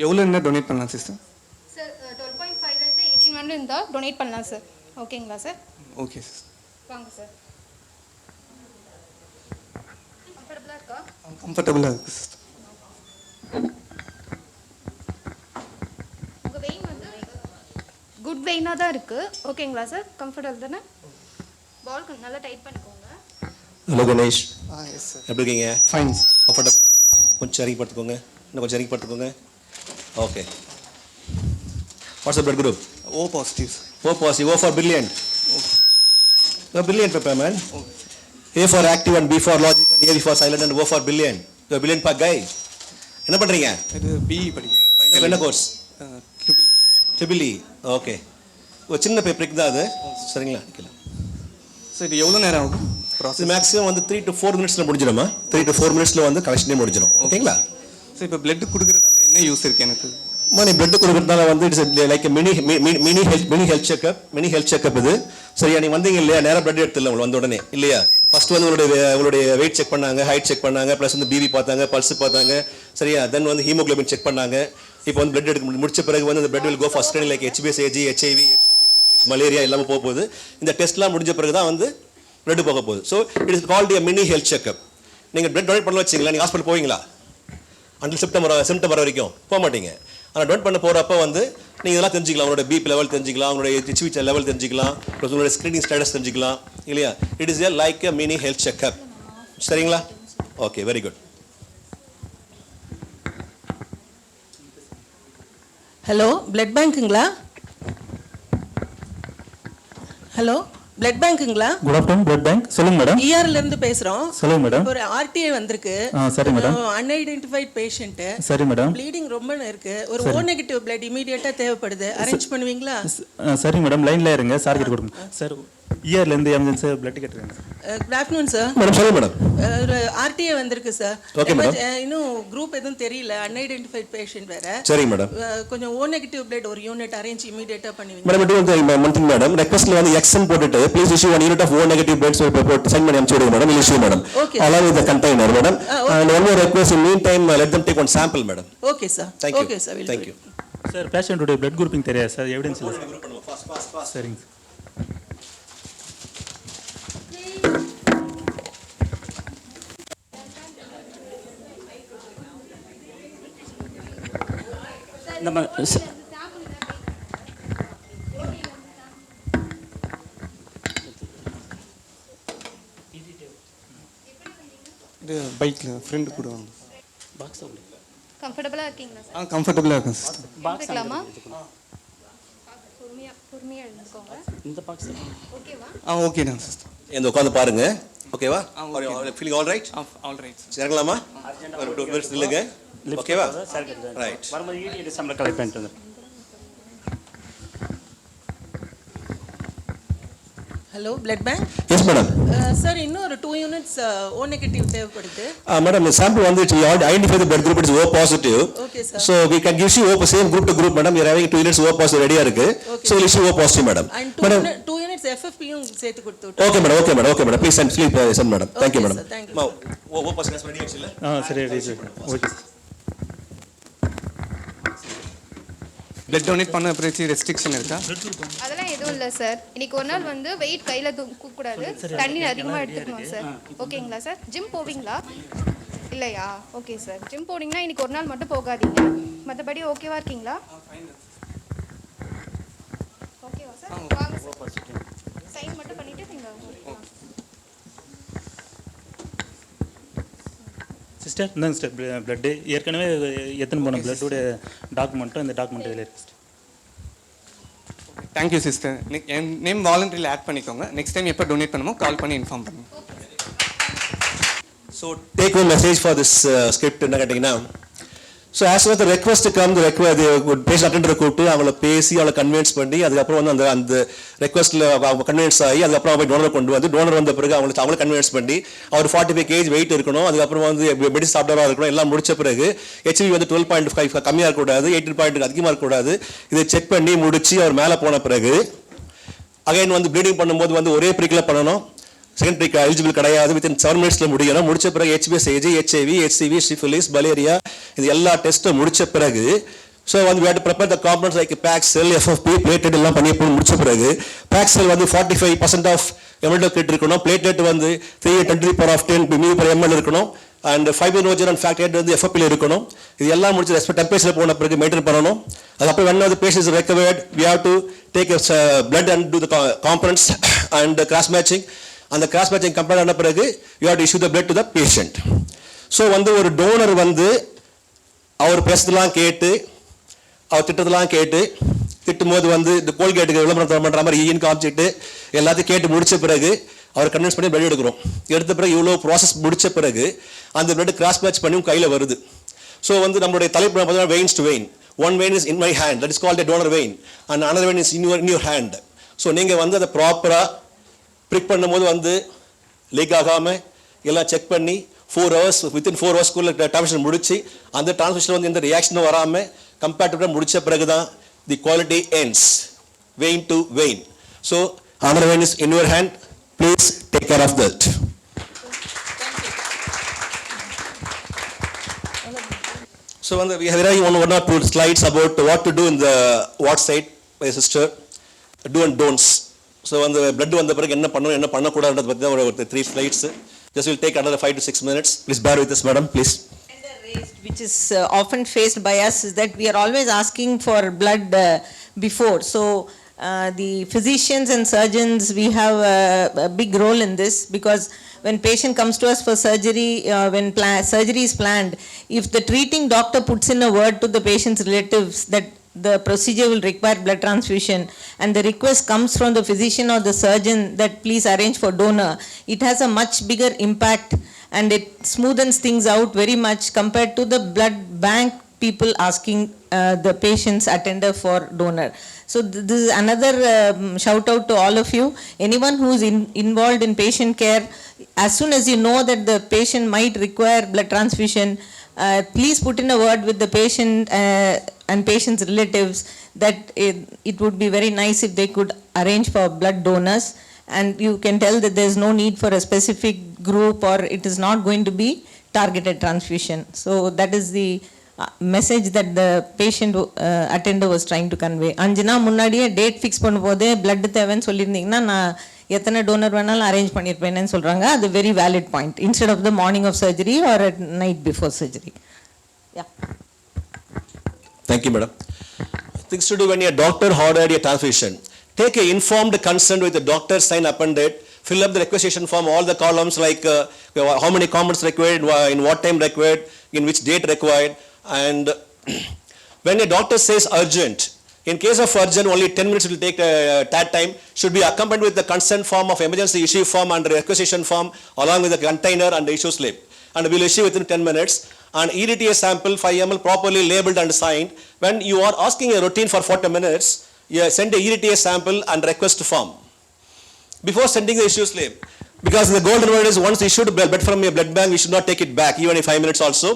எவ்வளோ இருந்தால் டொனேட் பண்ணலாம் சிஸ்டர்? சார், 12.5லேருந்து 18 இருந்தால் டொனேட் பண்ணலாம் சார். ஓகேங்களா சார்? Okay sir. வாங்க சார். கம்ஃபர்டபுளாக இருக்கா? கம்ஃபர்டபுளாக இருக்குது சிஸ்டர். உங்கள் வெயின் வந்து குட் வெயினாக தான் இருக்குது. ஓகேங்களா சார்? கம்ஃபர்டபுள் தானே? பால் நல்லா டைட் பண்ணிக்கோங்க. Hello Ganesh, yes sir. எப்படி இருக்கீங்க? Fine sir. கம்ஃபர்டபுள்? கொஞ்சம் இறங்கி படுத்துக்கோங்க, இன்னும் கொஞ்சம் இறங்கி படுத்துக்கோங்க. Okay. What's the blood group? O positive. O positive. O for brilliant. You are brilliant, Pepper man. A for active and B for logic and A for silent and O for brilliant. You are brilliant pa guy. என்ன பண்றீங்க? இது BE படிக்கிறேன். என்ன course? Triple E. Okay. ஒரு சின்ன பேப்பருக்கு தான் அது. சரிங்களா? அடிக்கலாம். சார், இது எவ்வளோ நேரம் ஆகும் இது மேக்ஸிமம் வந்து 3 to 4 மினிட்ஸில் முடிஞ்சிடுமா? 3 to 4 மினிட்ஸில் வந்து கலெக்ஷனே முடிஞ்சிடும். ஓகேங்களா? சார், இப்போ பிளட் கொடுக்குறதால என்ன யூஸ் இருக்குது எனக்கு? நீ பிளட் கொடுக்கறதுனால வந்து it's like mini health checkup இது. சரியா? நீ வந்தீங்க இல்லையா, நேராக பிளட் எடுத்துடல உங்களுக்கு வந்த உடனே இல்லையா? ஃபர்ஸ்ட் வந்து உங்களுடைய வெயிட் செக் பண்ணாங்க, ஹைட் செக் பண்ணாங்க, ப்ளஸ் வந்து பிபி பார்த்தாங்க, பல்ஸ் பார்த்தாங்க, சரியா? தென் வந்து ஹீமோகுளோபின் செக் பண்ணாங்க. இப்போ வந்து பிளட் எடுக்க முடிச்ச பிறகு வந்து அந்த blood will go first like HBS, AG, HIV, malaria எல்லாமே போக போகுது. இந்த டெஸ்ட்லாம் முடிஞ்ச பிறகு தான் வந்து பிளட் போக போகுது. So it is called mini health checkup. நீங்கள் பிளட் டொனேட் பண்ண வச்சிங்களா, நீங்கள் ஹாஸ்பிட்டல் போவீங்களா? அண்டில் சிம்டம் வர வரைக்கும் போக மாட்டீங்க. ஆனால் டொனேட் பண்ண போகிறப்ப வந்து நீங்கள் இதெல்லாம் தெரிஞ்சிக்கலாம். உங்களோட பிபி லெவல் தெரிஞ்சிக்கலாம், உங்களுடைய HB லெவல் தெரிஞ்சிக்கலாம், ப்ளஸ் உங்களுடைய ஸ்க்ரீனிங் ஸ்டேட்டஸ் தெரிஞ்சிக்கலாம், இல்லையா? It is like a mini health checkup. சரிங்களா? Okay, very good. Hello, blood பேங்க்குங்களா? ஹலோ, பிளட் பேங்க்குங்களா? Good afternoon, blood bank. சொல்லுங்க மேடம். ERல இருந்து பேசுறோம். சொல்லுங்க மேடம். ஒரு RTA வந்திருக்கு. சரி மேடம். Unidentified patient. சரி மேடம். ப்ளீடிங் ரொம்ப இருக்கு. ஒரு O நெகட்டிவ் பிளட் இமிடியேட்டா தேவைப்படுது. அரேஞ்ச் பண்ணுவீங்களா? சரி மேடம், லைன்ல இருங்க. சார் கிட்ட கொடுங்க. சார் ERல இருந்து எமர்ஜென்சி பிளட் கேட்குறேன். Good afternoon sir. மேடம் சொல்லுங்க மேடம். ஒரு RTA வந்திருக்கு சார். Okay madam. இன்னும் குரூப் எதுவும் தெரியல, அன்ஐடென்டிஃபைட் பேஷண்ட் வேற. சரி மேடம். கொஞ்சம் O நெகட்டிவ் பிளட் ஒரு யூனிட் அரேஞ்ச் இமிடியேட்டா பண்ணுவீங்க. மேடம் ஒன் திங் மேடம், ரெக்வெஸ்ட்ல வந்து எக்ஸ்என் போட்டுட்டு please issue 1 unit of O negative blood போட்டு சென்ட் பண்ணி அனுப்பிச்சு விடுங்க madam. Will issue madam. along with the container madam. And one more request, in meantime let them take one sample madam. Okay sir. Thank you. Okay sir. Thank you. Sir பேஷண்ட்டுடைய blood grouping தெரியாது sir, evidence இல்லை sir. சரிங்க. நம்ம இது பைக்கில் friend கூட வந்து கம்ஃபர்டபுளாக இருக்கீங்களா சார்? கம்ஃபர்டபுளாக இருக்கும் சிஸ்டர். எடுத்துக்கலாமா? பொறுமையாக எழுந்துக்கோங்க. இந்த பாக்ஸ் ஓகேவா? ஓகேண்ணா சிஸ்டர். இந்த உட்காந்து பாருங்க, ஓகேவா? Feeling all right? All right. இறங்கலாமா? ஒரு 2 மினிட்ஸ் நில்லுங்க, ஓகேவா? ரைட். வரும்போது ED டிசம்பர் கலெக்ட் பண்ணிட்டு வந்து. Hello, blood bank. Yes madam. Sir இன்னும் ஒரு 2 யூனிட்ஸ் O நெகட்டிவ் தேவைப்படுது. மேடம் சாம்பிள் வந்து you already identify the blood group, it is O positive. Okay sir. So we can give you O same group to group madam. We are having 2 units O positive ready இருக்கு. So we'll issue O positive madam. And 2 units FFP-யும் சேர்த்து கொடுத்து விட்டு. Okay madam. Please send madam. Thank you madam. Sir, thank you. O positive ready ஆச்சு இல்ல? சரி ready sir. Okay sir. Blood donate பண்ண பிறகு restriction இருக்கா? அதெல்லாம் எதுவும் இல்லை சார். இன்னைக்கு ஒரு நாள் வந்து வெயிட் கையில் தூக்கக்கூடாது, தண்ணி அதிகமாக எடுத்துக்கணும் சார். ஓகேங்களா சார்? ஜிம் போவீங்களா? இல்லையா? Okay sir. ஜிம் போனீங்கன்னா இன்னைக்கு ஒரு நாள் மட்டும் போகாதீங்க. மற்றபடி ஓகேவா இருக்கீங்களா? ஓகேவா சார்? வாங்க சார். சைன் மட்டும் பண்ணிவிட்டு நீங்கள் சிஸ்டர் இந்தாங்க சிஸ்டர் பிளட்டு. ஏற்கனவே எத்தனை போன பிளட்டோட டாக்குமெண்ட்டும் இந்த டாக்குமெண்ட் இதில் இருக்கு சிஸ்டர். Thank you sister. என் நேம் வாலண்டரியில் ஆட் பண்ணிக்கோங்க. நெக்ஸ்ட் டைம் எப்போ டொனேட் பண்ணுமோ கால் பண்ணி இன்ஃபார்ம் பண்ணுங்க. So take home message for this script என்ன கேட்டிங்கன்னா, so as well the request come patient அட்டெண்டரை கூப்பிட்டு அவங்கள பேசி அவளை கன்வின்ஸ் பண்ணி அதுக்கப்புறம் வந்து அந்த அந்த ரெக்வஸ்ட்டில் அவங்க கன்வின்ஸ் ஆகி அதுக்கப்புறம் அவங்க டோனரை கொண்டு வந்து டோனர் வந்த பிறகு அவங்களை கன்வின்ஸ் பண்ணி அவர் 45 kg வெயிட் இருக்கணும், அதுக்கப்புறம் வந்து மெடிசன் சாப்பிட்டவராக இருக்கணும், எல்லாம் முடிச்ச பிறகு HB வந்து 12.5 கம்மியாக இருக்கக்கூடாது, 18 அதிகமாக இருக்கக்கூடாது. இதை செக் பண்ணி முடிச்சு அவர் மேலே போன பிறகு அகைன் வந்து ப்ளீடிங் பண்ணும்போது வந்து ஒரே ப்ரீக்கில் பண்ணணும், செகண்ட் ப்ரீக் எலிஜிபிள் கிடையாது, வித்தின் 7 minutesல முடியணும். முடிச்ச பிறகு HBS, AG, HIV, HCV, syphilis, malaria இது எல்லா டெஸ்ட்டும் முடிச்ச பிறகு ஸோ வந்து we have to prepare the components like pack cell, FFP, platelet எல்லாம் பண்ணி முடிச்ச பிறகு pack cell வந்து 45% ஆஃப் hemoglobin இருக்கணும், platelet வந்து 310 μ/ml இருக்கணும், அண்ட் ஃபைப்ரோஜன் அண்ட் ஃபேக்ட் ஹெட் வந்து FFP இருக்கணும். இது எல்லாம் முடிச்சு ரெஸ்பெக்ட் டெம்பரேச்சர் போன பிறகு மெயின்டைன் பண்ணணும். அதுக்கப்புறம் when the patient is recovered we have to take blood and do the components and cross matching. அந்த கிராஸ் மேட்சிங் கம்ப்ளீட் ஆன பிறகு you have to issue the blood to the patient. So வந்து ஒரு toner வந்து அவர் பேசுறதெல்லாம் கேட்டு அவர் திட்டத்தெல்லாம் கேட்டு திட்டும்போது வந்து இந்த கோல்கேட்டுக்கு விளம்பரம் பண்ணுற மாதிரி ஈன்னு காமிச்சிட்டு எல்லாத்தையும் கேட்டு முடிச்ச பிறகு அவர் கன்வின்ஸ் பண்ணி பிளட் எடுக்கிறோம். எடுத்த பிறகு இவ்வளோ ப்ராசஸ் முடிச்ச பிறகு அந்த பிளட் கிராஸ் மேட்ச் பண்ணி கையில் வருது. ஸோ வந்து நம்மளுடைய தலைப்பு பார்த்தீங்கன்னா veins to vein. One vein is in my hand, that is called a donor vein, and another vein is in your hand. So நீங்கள் வந்து அதை ப்ராப்பராக ப்ரிக் பண்ணும்போது வந்து லீக் ஆகாமல் எல்லாம் செக் பண்ணி 4 hours வித்தின் 4 hours டிரான்ஸ்மிஷன் முடிச்சு அந்த டிரான்ஸ்மிஷன் வந்து எந்த ரியாக்ஷனும் வராமல் கம்பேட்டிவாக முடிச்ச பிறகு தான் the quality ends vein to vein. So another vein is in your hand, please take care of that. So we have one or two slides about what to do in the ward side by sister, do and don'ts. So when the blood வந்த பிறகு என்ன பண்ணணும் என்ன பண்ணக்கூடாதுன்றத பத்தி தான் ஒரு 3 slides. Just will take another 5 to 6 minutes. Please bear with us, madam, please. Which is often faced by us is that we are always asking for blood before. So the physicians and surgeons, we have a big role in this, because when patient comes to us for surgery, when surgery is planned, if the treating doctor puts in a word to the patient's relatives that the procedure will require blood transfusion, and the request comes from the physician or the surgeon that please arrange for donor, it has a much bigger impact and it smoothens things out very much compared to the blood bank people asking the patient's attender for donor. So this is another shout out to all of you. Anyone who is involved in patient care, as soon as you know that the patient might require blood transfusion, please put in a word with the patient and patient's relatives that it would be very nice if they could arrange for blood donors, and you can tell that there is no need for a specific group or it is not going to be targeted transfusion. So that is the message that the patient attender was trying to convey. Anjana முன்னாடியே date fix பண்ணும்போதே blood தேவைன்னு சொல்லியிருந்தீங்கன்னா நான் எத்தனை toner வேணாலும் arrange பண்ணியிருப்பேன்னு சொல்கிறாங்க. அது very valid point, instead of the morning of surgery or at night before surgery. Yeah. Thank you, madam. Things to do when your doctor ordered your transfusion. Take an informed consent with the doctor, sign up and date, fill up the requisition form, all the columns like how many comments required, in what time required, in which date required, and when a doctor says urgent, in case of urgent, only 10 minutes will take that time, should be accompanied with the consent form of emergency issue form and requisition form along with the container and the issue slip, and we will issue within 10 minutes. An EDTA sample 5 ml properly labeled and signed. When you are asking a routine for 40 minutes, you send a EDTA sample and request form before sending the issue slip. Because the golden rule is once issued blood from a blood bank, we should not take it back even in 5 minutes also.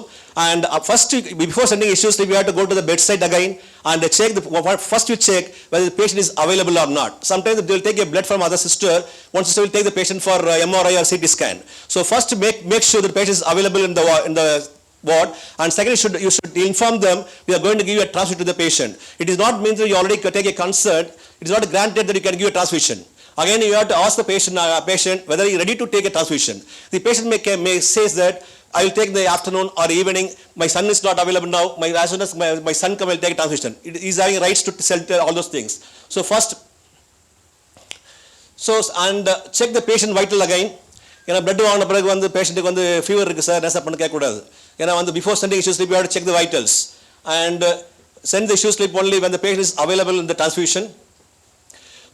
And first, before sending issue slip, we have to go to the bedside again and check first you check whether the patient is available or not. Sometimes they will take a blood from other sister. One sister will take the patient for MRI or CT scan. So first make sure the patient is available in the ward, and second, you should inform them we are going to give you a transfusion to the patient. It is not means that you already take a consent. It is not granted that you can give a transfusion. Again, you have to ask the patient whether he is ready to take a transfusion. The patient may say that I will take in the afternoon or evening. My son is not available now. As soon as my son comes, I will take a transfusion. He is having rights to sell all those things. So first, check the patient vital again. ஏன்னா blood வாங்கின பிறகு வந்து பேஷண்ட்டுக்கு வந்து fever இருக்குது sir என்ன sir பண்ண கேட்கக்கூடாது. ஏன்னா வந்து before sending issue slip you have to check the vitals and send the issue slip only when the patient is available in the transfusion.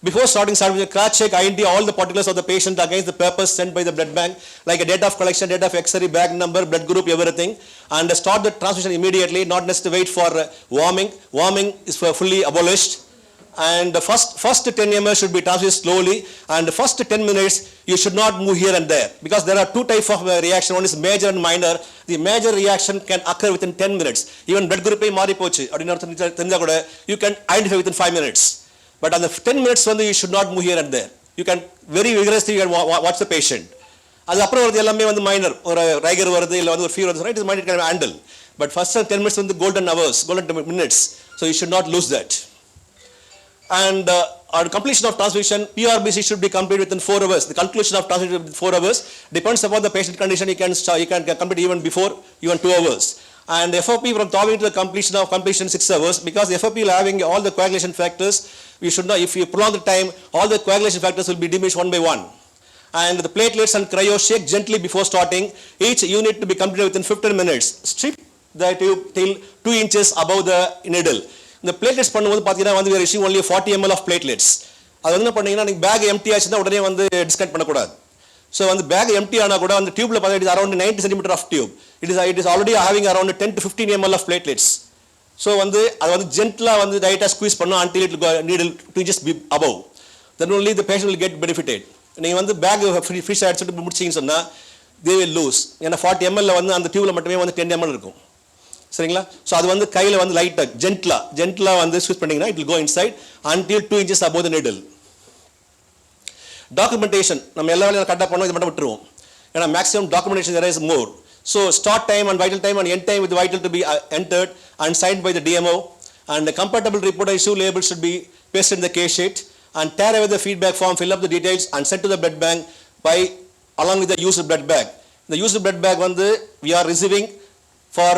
Before starting transfusion, cross-check identify all the particulars of the patient against the papers sent by the blood bank, like a date of collection, date of expiry, bag number, blood group, everything, and start the transfusion immediately, not necessarily wait for warming. Warming is fully abolished. And the first 10 ml should be transfused slowly, and the first 10 minutes you should not move here and there, because there are two types of reaction. One is major and minor. The major reaction can occur within 10 minutes. Even blood group மாறி போச்சு அப்படினு தெரிஞ்சா கூட you can identify within 5 minutes. But on the 10 minutes வந்து you should not move here and there. You can very vigorously you can watch the patient. அது அப்புறம் வருது எல்லாமே வந்து minor, ஒரு ரைகர் வருது இல்ல வந்து ஒரு ஃபீவர் வருது, it is minor, can handle. But first 10 minutes வந்து golden hours, golden minutes, so you should not lose that. And on completion of transfusion, PRBC should be completed within 4 hours. The conclusion of transfusion within 4 hours depends upon the patient condition. You can complete even before, even 2 hours. And the FOP from thawing to the completion 6 hours, because the FOP will having all the coagulation factors. We should not, if you prolong the time, all the coagulation factors will be diminished one by one. And the platelets and cryo shake gently before starting. Each unit to be completed within 15 minutes. Strip the tube till 2 inches above the needle. இந்த platelets பண்ணும்போது பார்த்தீங்கன்னா வந்து we are issuing only 40 ml of platelets. அது வந்து என்ன பண்ணீங்கன்னா நீங்கள் back empty ஆச்சுன்னா உடனே வந்து டிஸ்கனெக்ட் பண்ணக்கூடாது. ஸோ வந்து பேக் எம்டி ஆனால் கூட அந்த டியூப்ல பார்த்தீங்கன்னா around 90 cm of tube. It is already having around 10 to 15 ml of platelets. So வந்து அது வந்து ஜென்டலாக வந்து டைட்டாக ஸ்குவீஸ் பண்ணணும் until it needle 2 inches above. Then only the patient will get benefited. நீங்கள் வந்து பேக் ஃபிஷ் ஆயிடுச்சுட்டு முடிச்சிங்கன்னு சொன்னால் they will lose. ஏன்னா 40 ml வந்து அந்த டியூப்ல மட்டுமே வந்து 10 ml இருக்கும். சரிங்களா? ஸோ அது வந்து கையில் வந்து லைட்டாக ஜென்டலாக வந்து ஸ்விச் பண்ணிங்கன்னா it will go inside until 2 inches above the needle. Documentation நம்ம எல்லா வேலையும் கரெக்டாக பண்ணோம், இது மட்டும் விட்டுருவோம். ஏன்னா maximum documentation there is more. So start time and vital time and end time with vital to be entered and signed by the DMO, and the compatible report issue label should be pasted in the case sheet, and tear away the feedback form, fill up the details and send to the blood bank by along with the used blood bag. The used blood bag we are receiving for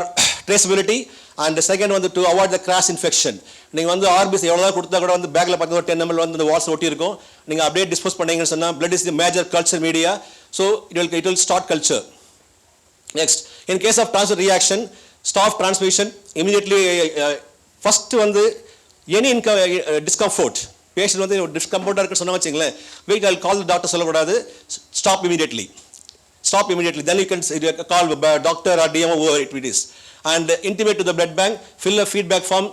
traceability, and the second to avoid the cross infection. நீங்கள் RBC எவ்வளோ கொடுத்தா கூட பேக்கில் பார்த்தீங்கன்னா 10 ml இந்த Waals ஒட்டி இருக்கும். நீங்கள் அப்படியே டிஸ்போஸ் பண்ணீங்கன்னு சொன்னால் blood is the major culture media, so it will start culture. Next, in case of transfer reaction, stop transfusion immediately. First any discomfort, patient discomfort இருக்குன்னு சொன்னா வச்சுங்களேன், wait, I'll call the doctor சொல்லக்கூடாது, stop immediately. Then you can call doctor or DMO, whoever it is, and intimate to the blood bank, fill a feedback form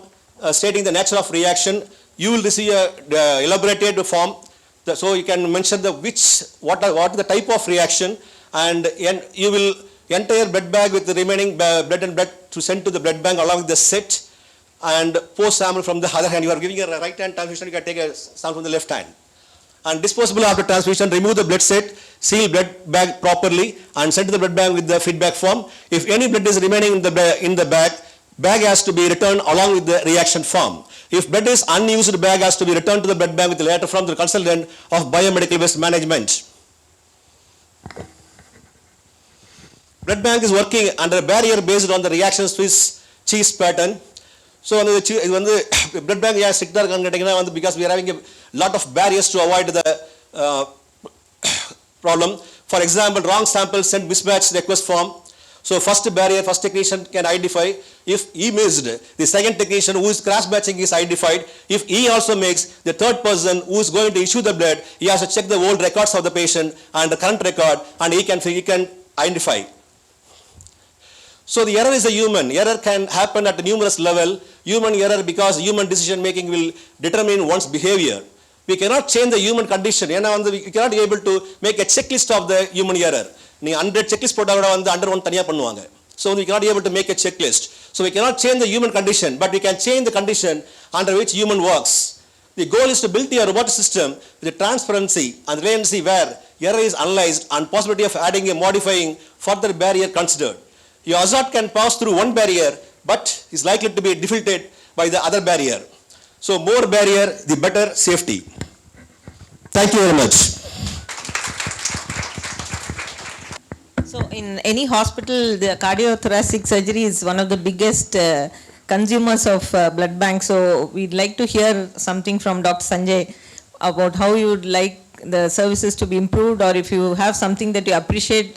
stating the nature of reaction. You will receive a elaborated form, so you can mention what is the type of reaction, and you will entire blood bag with the remaining blood and blood to send to the blood bank along with the set, and post sample from the other hand. You are giving a right hand transfusion, you can take a sample from the left hand. And disposable after transfusion, remove the blood set, seal blood bag properly and send to the blood bank with the feedback form. If any blood is remaining in the bag has to be returned along with the reaction form. If blood is unused, bag has to be returned to the blood bank with a letter from the consultant of biomedical waste management. Blood bank is working under a barrier based on the reaction Swiss cheese pattern. So blood bank strict because we are having a lot of barriers to avoid the problem. For example, wrong sample sent mismatched request form. So first barrier, first technician can identify. If he missed, the second technician who is cross-matching is identified. If he also makes, the third person who is going to issue the blood, he has to check the old records of the patient and the current record, and he can identify. So the error is a human. Error can happen at a numerous level. Human error because human decision making will determine one's behavior. We cannot change the human condition. We cannot be able to make a checklist of the human error. 100 checklist போட்டா கூட under one தனியா பண்ணுவாங்க. So we cannot be able to make a checklist. So we cannot change the human condition, but we can change the condition under which human works. The goal is to build a robotic system with the transparency and reliability where error is analyzed and possibility of adding a modifying further barrier considered. Your hazard can pass through one barrier, but is likely to be defeated by the other barrier. So more barrier, the better safety. Thank you very much. So in any hospital, the cardiothoracic surgery is one of the biggest consumers of blood bank. So we'd like to hear something from Dr. Sanjay about how you would like the services to be improved, or if you have something that you appreciate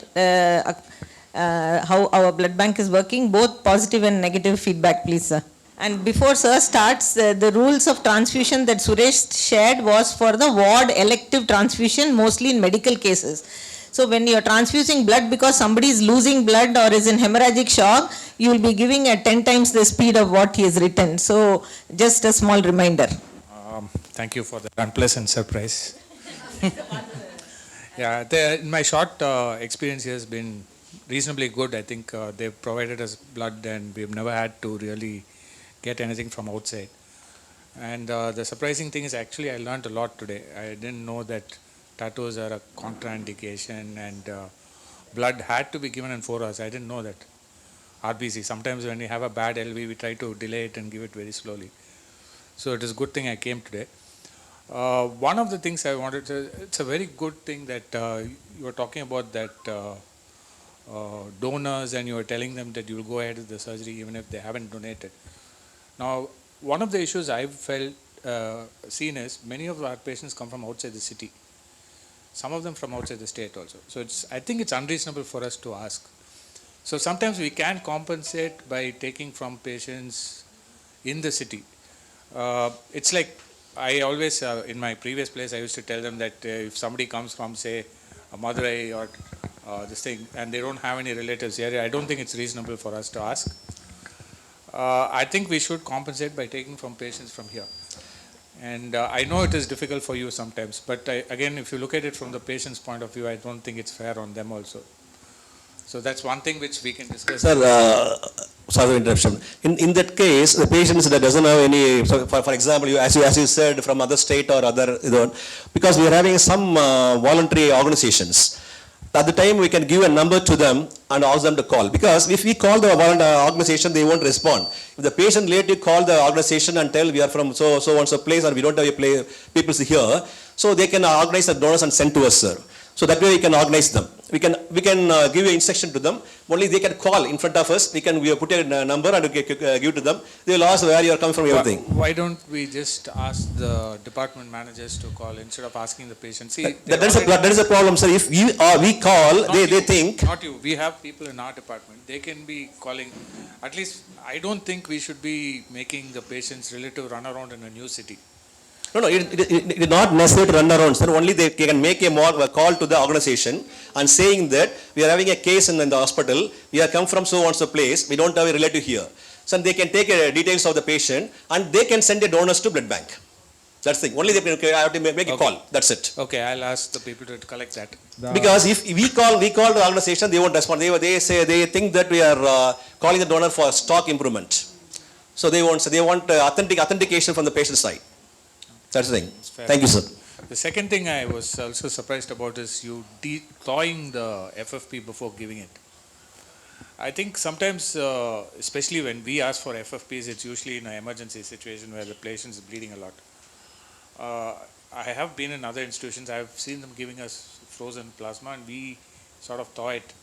how our blood bank is working, both positive and negative feedback, please, sir. And before sir starts, the rules of transfusion that Suresh shared was for the ward elective transfusion, mostly in medical cases. So when you are transfusing blood because somebody is losing blood or is in hemorrhagic shock, you will be giving at 10 times the speed of what he has written. So just a small reminder. Thank you for the unpleasant surprise. Yeah, in my short experience here has been reasonably good. I think they've provided us blood and we've never had to really get anything from outside. And the surprising thing is actually I learned a lot today. I didn't know that tattoos are a contraindication and blood had to be given in 4 hours. I didn't know that. RBC, sometimes when we have a bad LV, we try to delay it and give it very slowly. So it is a good thing I came today. One of the things I wanted to, it's a very good thing that you were talking about that donors, and you were telling them that you will go ahead with the surgery even if they haven't donated. Now, one of the issues I've seen is many of our patients come from outside the city. Some of them from outside the state also. So I think it's unreasonable for us to ask. So sometimes we can compensate by taking from patients in the city. It's like I always, in my previous place, I used to tell them that if somebody comes from, say, Madurai or this thing, and they don't have any relatives here, I don't think it's reasonable for us to ask. I think we should compensate by taking from patients from here. And I know it is difficult for you sometimes, but again, if you look at it from the patient's point of view, I don't think it's fair on them also. So that's one thing which we can discuss. Sir, sorry for interruption. In that case, the patients that doesn't have any, so for example, as you said, from other state or other, because we are having some voluntary organizations. At the time, we can give a number to them and ask them to call. Because if we call the organization, they won't respond. If the patient later call the organization and tell we are from so and so place, or we don't have people here, so they can organize the donors and send to us, sir. So that way we can organize them. We can give an instruction to them. Only they can call in front of us. We put a number and give to them. They will ask where you are coming from, everything. Why don't we just ask the department managers to call instead of asking the patient? See, that is a problem, sir. If we call, they think. Not you. We have people in our department. They can be calling. At least I don't think we should be making the patient's relative run around in a new city. No, it is not necessary to run around, sir. Only they can make a call to the organization and saying that we are having a case in the hospital. We have come from so and so place. We don't have a relative here. So they can take details of the patient and they can send the donors to blood bank. That's the thing. Only they have to make a call. That's it. Okay, I'll ask the people to collect that. Because if we call the organization, they won't respond. They think that we are calling the donor for stock improvement. So they want authentication from the patient side. That's the thing. Thank you, sir. The second thing I was also surprised about is you thawing the FFP before giving it. I think sometimes, especially when we ask for FFPs, it's usually in an emergency situation where the patient is bleeding a lot. I have been in other institutions. I've seen them giving us frozen plasma and we sort of thaw it.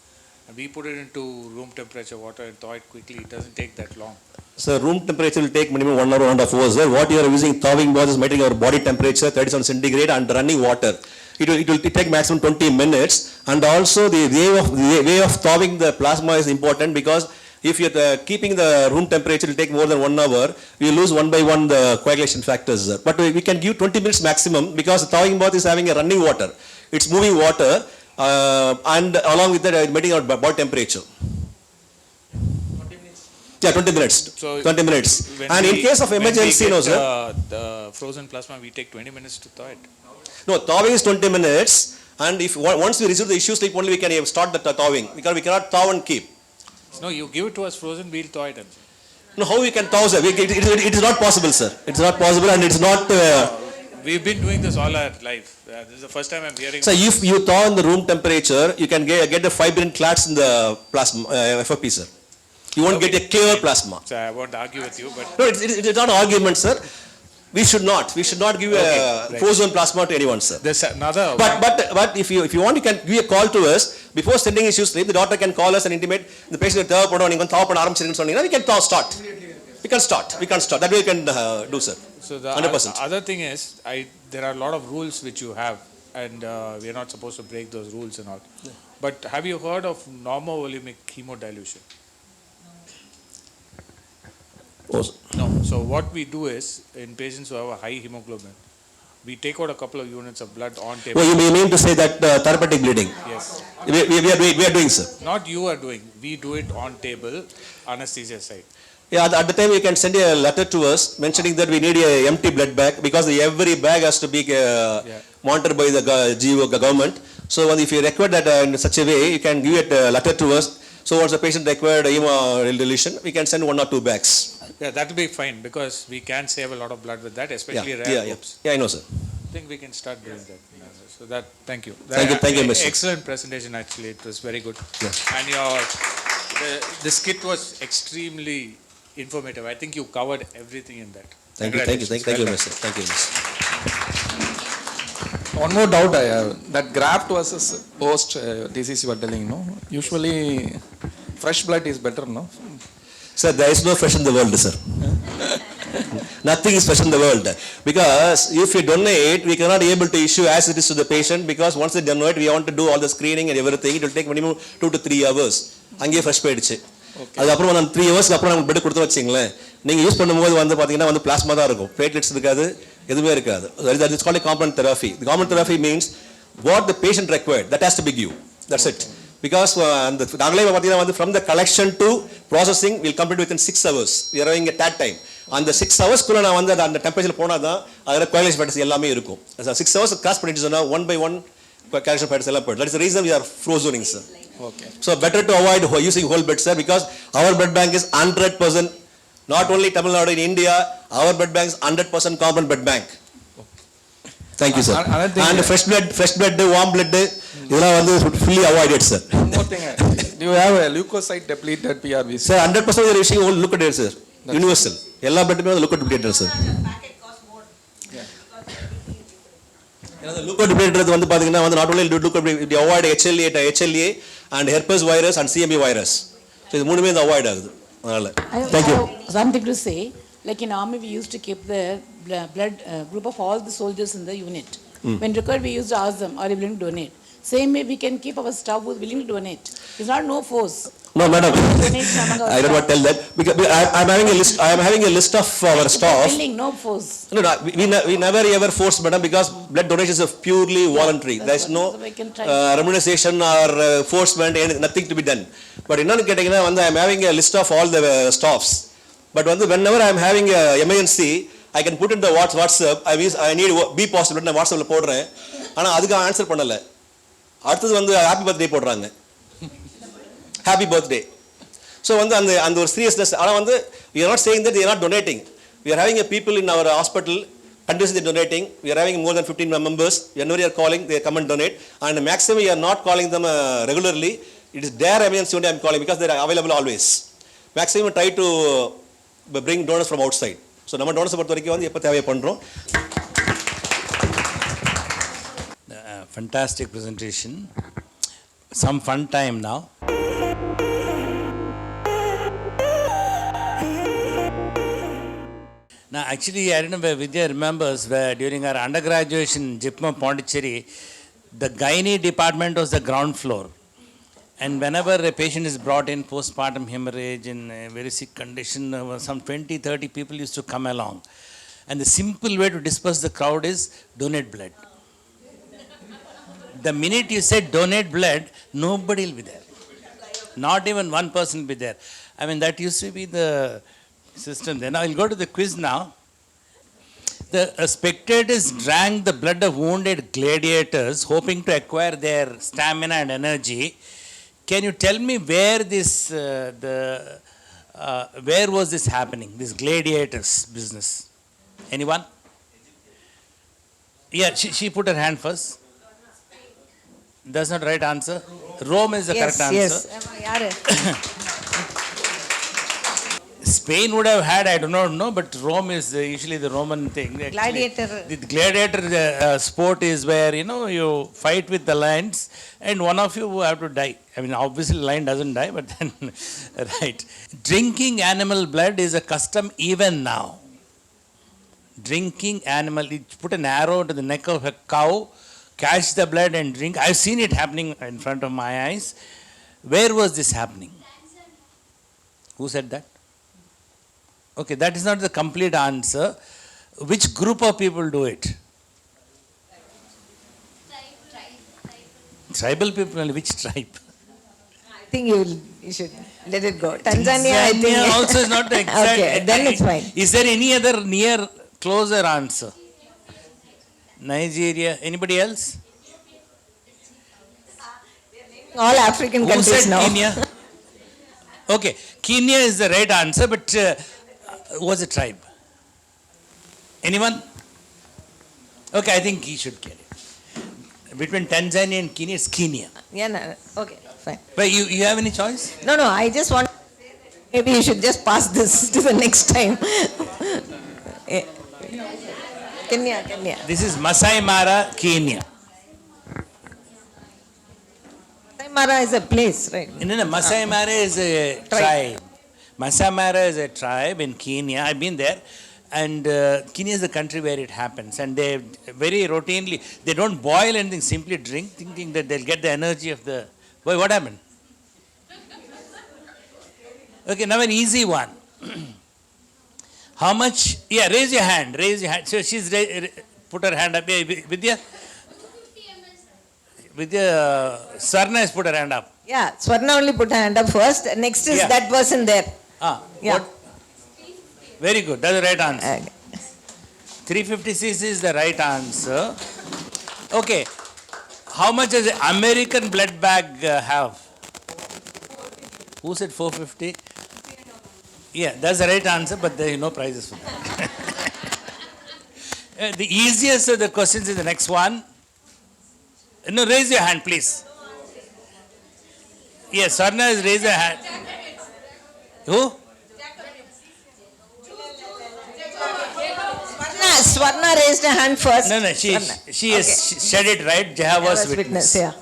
And we put it into room temperature water and thaw it quickly. It doesn't take that long. So room temperature will take minimum 1 hour, 1.5 hours. What you are using thawing bath is maintaining our body temperature 37 centigrade and running water. It will take maximum 20 minutes. And also the way of thawing the plasma is important, because if you are keeping the room temperature, it will take more than 1 hour. We lose one by one the coagulation factors. But we can give 20 minutes maximum, because the thawing bath is having a running water. It's moving water and along with that maintaining our body temperature. Yeah, 20 minutes. So 20 minutes. And in case of emergency, no, sir. The frozen plasma, we take 20 minutes to thaw it. No, thawing is 20 minutes. And if once we receive the issue slip, only we can start the thawing, because we cannot thaw and keep. No, you give it to us frozen, we'll thaw it. No, how we can thaw, sir? It is not possible, sir. It's not possible, and it's not. We've been doing this all our life. This is the first time I'm hearing. So if you thaw in the room temperature, you can get the fibrin clots in the plasma FFP, sir. You won't get a clear plasma. So I won't argue with you, but no, it is not an argument, sir. We should not give a frozen plasma to anyone, sir. There's another. But if you want, you can give a call to us before sending issues. If the doctor can call us and intimate the patient we can start. We can start. That way we can do, sir. So the 100%. Other thing is, there are a lot of rules which you have, and we are not supposed to break those rules and all. Yeah. But have you heard of normovolemic hemodilution? No. So what we do is, in patients who have a high hemoglobin, we take out a couple of units of blood on table. Well, you mean to say that therapeutic bleeding? Yes. We are doing, sir. Not you are doing. We do it on table, anesthesia side. Yeah, at the time you can send a letter to us mentioning that we need a empty blood bag, because every bag has to be monitored by the government. So if you require that in such a way, you can give it a letter to us. So once the patient required hemodilution, we can send 1 or 2 bags. Yeah, that will be fine, because we can save a lot of blood with that, especially rare groups. Yeah, I know, sir. I think we can start doing that. So that, thank you. Thank you, Mr. Excellent presentation, actually. It was very good. Yeah. And the skit was extremely informative. I think you covered everything in that. Thank you, Mr. Thank you, Mr. One more doubt I have. That graft versus post disease you were telling, no? Usually fresh blood is better, no? Sir, there is no fresh in the world, sir. Nothing is fresh in the world. Because if we donate, we cannot be able to issue as it is to the patient, because once they donate, we want to do all the screening and everything. It will take minimum 2 to 3 hours. அங்கேயே fresh போயிடுச்சு. அதுக்கப்புறம் அந்த 3 ஹவர்ஸ்க்கு அப்புறம் நம்ம bed கொடுத்து வச்சிங்களேன், நீங்கள் யூஸ் பண்ணும்போது பார்த்தீங்கன்னா பிளாஸ்மா தான் இருக்கும், பிளேட்லெட்ஸ் இருக்காது, எதுவுமே இருக்காது. It's called a complement therapy. The complement therapy means what the patient required, that has to be given. That's it. Because நாங்களே பார்த்தீங்கன்னா from the collection to processing will complete within 6 hours. We are having a TAT time. அந்த 6 ஹவர்ஸ்க்குள்ள நான் அந்த temperature போனால் தான் அதில் coagulation factors எல்லாமே இருக்கும். 6 hours கிராஸ் பண்ணிட்டு சொன்னால் 1 by 1 coagulation factors எல்லாம் போயிடும். That is the reason we are frozening, sir. Okay. So better to avoid using whole blood, sir, because our blood bank is 100%, not only Tamil Nadu, in India, our blood bank is 100% common blood bank. Thank you, sir. Another thing, And fresh blood, warm blood, இதெல்லாம் வந்து fully avoided, sir. one more thing. Do you have a leukocyte depleted PRVs? Sir, 100% of the issue will look at it, sir. Universal. எல்லா bloodமே வந்து look at depleted, sir. ஏன்னா look at depleted வந்து பாத்தீங்கன்னா வந்து not only look at it avoid HLA and herpes virus and CMV virus. So இது மூணுமே வந்து avoid ஆகுது. அதனால thank you. Something to say, like in army we used to keep the blood group of all the soldiers in the unit. When required we used to ask them, are you willing to donate? Same way we can keep our staff who is willing to donate. It's not no force. No, madam. Donation among our I don't want to tell that because I am having a list. I am having a list of our staff. Willing, no force. No, we never ever force, madam, because blood donation is purely voluntary. There is no remuneration or forcement, nothing to be done. But in another category, I am having a list of all the staffs. But whenever I am having a emergency, I can put in the WhatsApp. I need B positive. நான் வாட்ஸ்அப்பில் போடுறேன். ஆனால் அதுக்கு answer பண்ணலை. அடுத்தது வந்து happy birthday போடுறாங்க. Happy birthday. So வந்து அந்த ஒரு சீரியஸ்னஸ். ஆனால் வந்து we are not saying that they are not donating. We are having a people in our hospital continuously donating. We are having more than 15 members. Whenever you are calling, they come and donate. And maximum we are not calling them regularly. It is their emergency only I am calling because they are available always. Maximum try to bring donors from outside. So நம்ம டோனர்ஸை பொறுத்த வரைக்கும் வந்து எப்போ தேவையை பண்ணுறோம். Fantastic presentation. Some fun time now. Now actually I don't know where Vidya remembers where during our undergraduation in JIPMA Pondicherry, the gynae department was the ground floor. And whenever a patient is brought in postpartum hemorrhage in a very sick condition, some 20-30 people used to come along. And the simple way to disperse the crowd is donate blood. The minute you said donate blood, nobody will be there. Not even one person will be there. I mean, that used to be the system there. Now, I'll go to the quiz now. The spectators drank the blood of wounded gladiators, hoping to acquire their stamina and energy. Can you tell me where this, where was this happening, this gladiators business? Anyone? Yeah, she put her hand first. That's not the right answer. Rome is the correct answer. Yes. Spain would have had, I do not know, but Rome is usually the Roman thing. Actually, Gladiator. The gladiator sport is where, you know, you fight with the lions and one of you have to die. I mean, obviously the lion doesn't die, but then, right. Drinking animal blood is a custom even now. Drinking animal, you put an arrow to the neck of a cow, catch the blood and drink. I've seen it happening in front of my eyes. Where was this happening? Who said that? Okay, that is not the complete answer. Which group of people do it? Tribal people. Which tribe? I think you should let it go. Tanzania, I think. Also is not the exact. Okay, then it's fine. Is there any other near closer answer? Nigeria. Anybody else? All African Who countries said now. Kenya? Okay, Kenya is the right answer, but was a tribe. Anyone? Okay, I think he should get it. Between Tanzania and Kenya, it's Kenya. Yeah, no, okay, fine. But you have any choice? No, I just want, maybe you should just pass this to the next time. Kenya. This is Masai Mara, Kenya. Masai Mara is a place, right? No, Masai Mara is a tribe. Masai Mara is a tribe in Kenya. I've been there. And Kenya is the country where it happens. And they very routinely, they don't boil anything, simply drink, thinking that they'll get the energy of the... Boy, what happened? Okay, now an easy one. How much... Yeah, raise your hand. So she's put her hand up. Vidya? Vidya, Swarna has put her hand up. Yeah, Swarna only put her hand up first. Next is that person there. Yeah. What? Very good. That's the right answer. 356 is the right answer. Okay. How much does the American blood bag have? Who said 450? Yeah, that's the right answer, but there are no prizes for that. The easiest of the questions is the next one. No, raise your hand, please. Yes, Swarna has raised her hand. Who? Swarna raised a hand first. No, she has said it right. Jehovah's Witness. Yeah.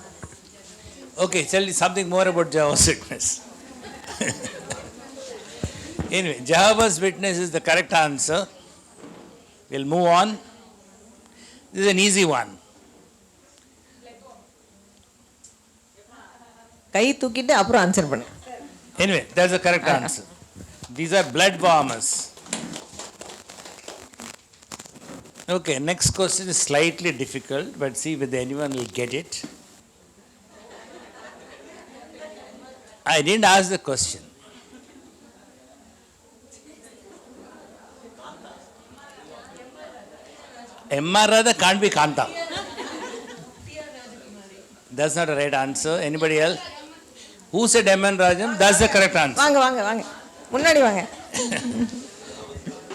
Okay, tell you something more about Jehovah's Witness. Anyway, Jehovah's Witness is the correct answer. We'll move on. This is an easy one. கை தூக்கிட்டு அப்புறம் answer பண்ணு. Anyway, that's the correct answer. These are blood warmers. Okay, next question is slightly difficult, but see whether anyone will get it. I didn't ask the question. MR Radha can't be Kanta. That's not the right answer. Anybody else? Who said MN Rajam? That's the correct answer. வாங்க வாங்க வாங்க முன்னாடி வாங்க.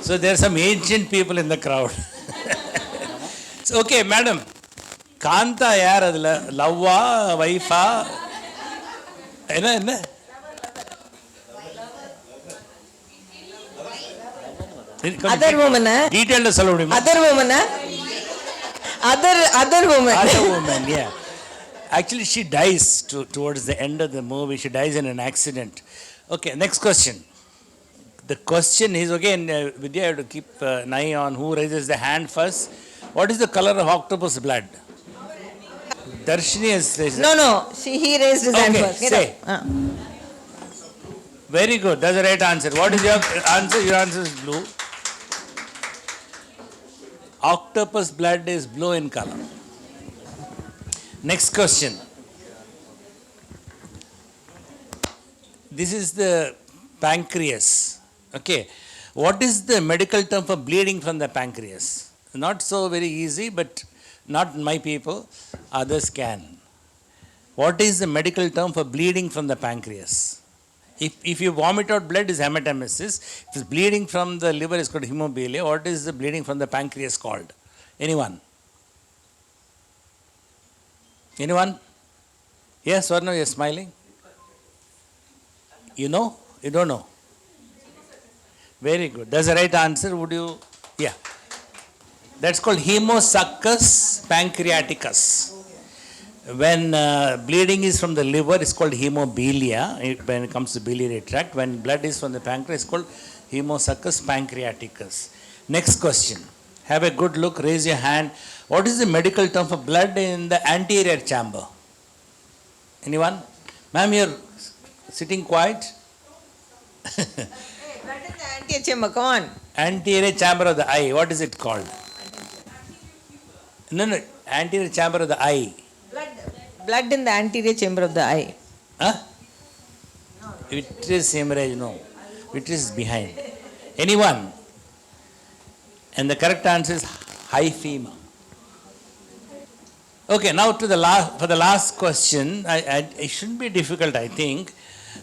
So there are some ancient people in the crowd. So, okay, madam. Kanta yaar adula? Lavva, wife-a? என்ன? Other woman. Detailed சொல்ல முடியுமா? Other woman. Other woman. Other woman, yeah. Actually, she dies towards the end of the movie. She dies in an accident. Okay, next question. The question is, again, Vidya, you have to keep an eye on who raises the hand first. What is the color of octopus blood? Darshini has raised. No, he raised his hand first. Say. Very good. That's the right answer. What is your answer? Your answer is blue. Octopus blood is blue in color. Next question. This is the pancreas. Okay. What is the medical term for bleeding from the pancreas? Not so very easy, but not my people. Others can. What is the medical term for bleeding from the pancreas? If you vomit out blood, is hematemesis. If it's bleeding from the liver, it's called hemophilia. What is the bleeding from the pancreas called? Anyone? Anyone? Yes or no? You're smiling. You know? You don't know? Very good. That's the right answer. Would you? Yeah. That's called hemosuccus pancreaticus. When bleeding is from the liver, it's called hemophilia. When it comes to biliary tract, when blood is from the pancreas, it's called hemosuccus pancreaticus. Next question. Have a good look. Raise your hand. What is the medical term for blood in the anterior chamber? Anyone? Ma'am, you're sitting quiet. Blood in the anterior chamber. Come on. Anterior chamber of the eye. What is it called? No. Anterior chamber of the eye. Blood in the anterior chamber of the eye. Huh? Vitreous hemorrhage, no. Vitreous is behind. Anyone? And the correct answer is hyphema. Okay, now to for the last question. It shouldn't be difficult, I think.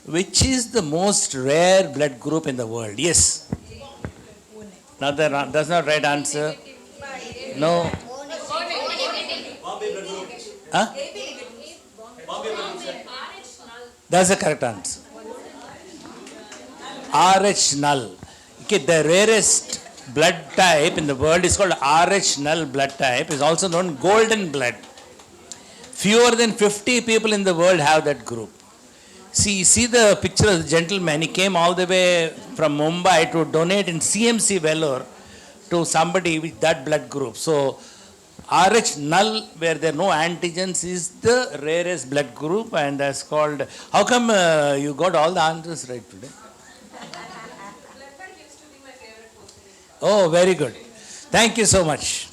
Which is the most rare blood group in the world? Yes. Now that's not right answer. No. Huh? That's the correct answer. RH null. Okay, the rarest blood type in the world is called RH null blood type. Is also known golden blood. Fewer than 50 people in the world have that group. See the picture of the gentleman. He came all the way from Mumbai to donate in CMC Vellore to somebody with that blood group. So RH null, where there are no antigens, is the rarest blood group, and that's called. How come you got all the answers right today? Oh, very good. Thank you so much.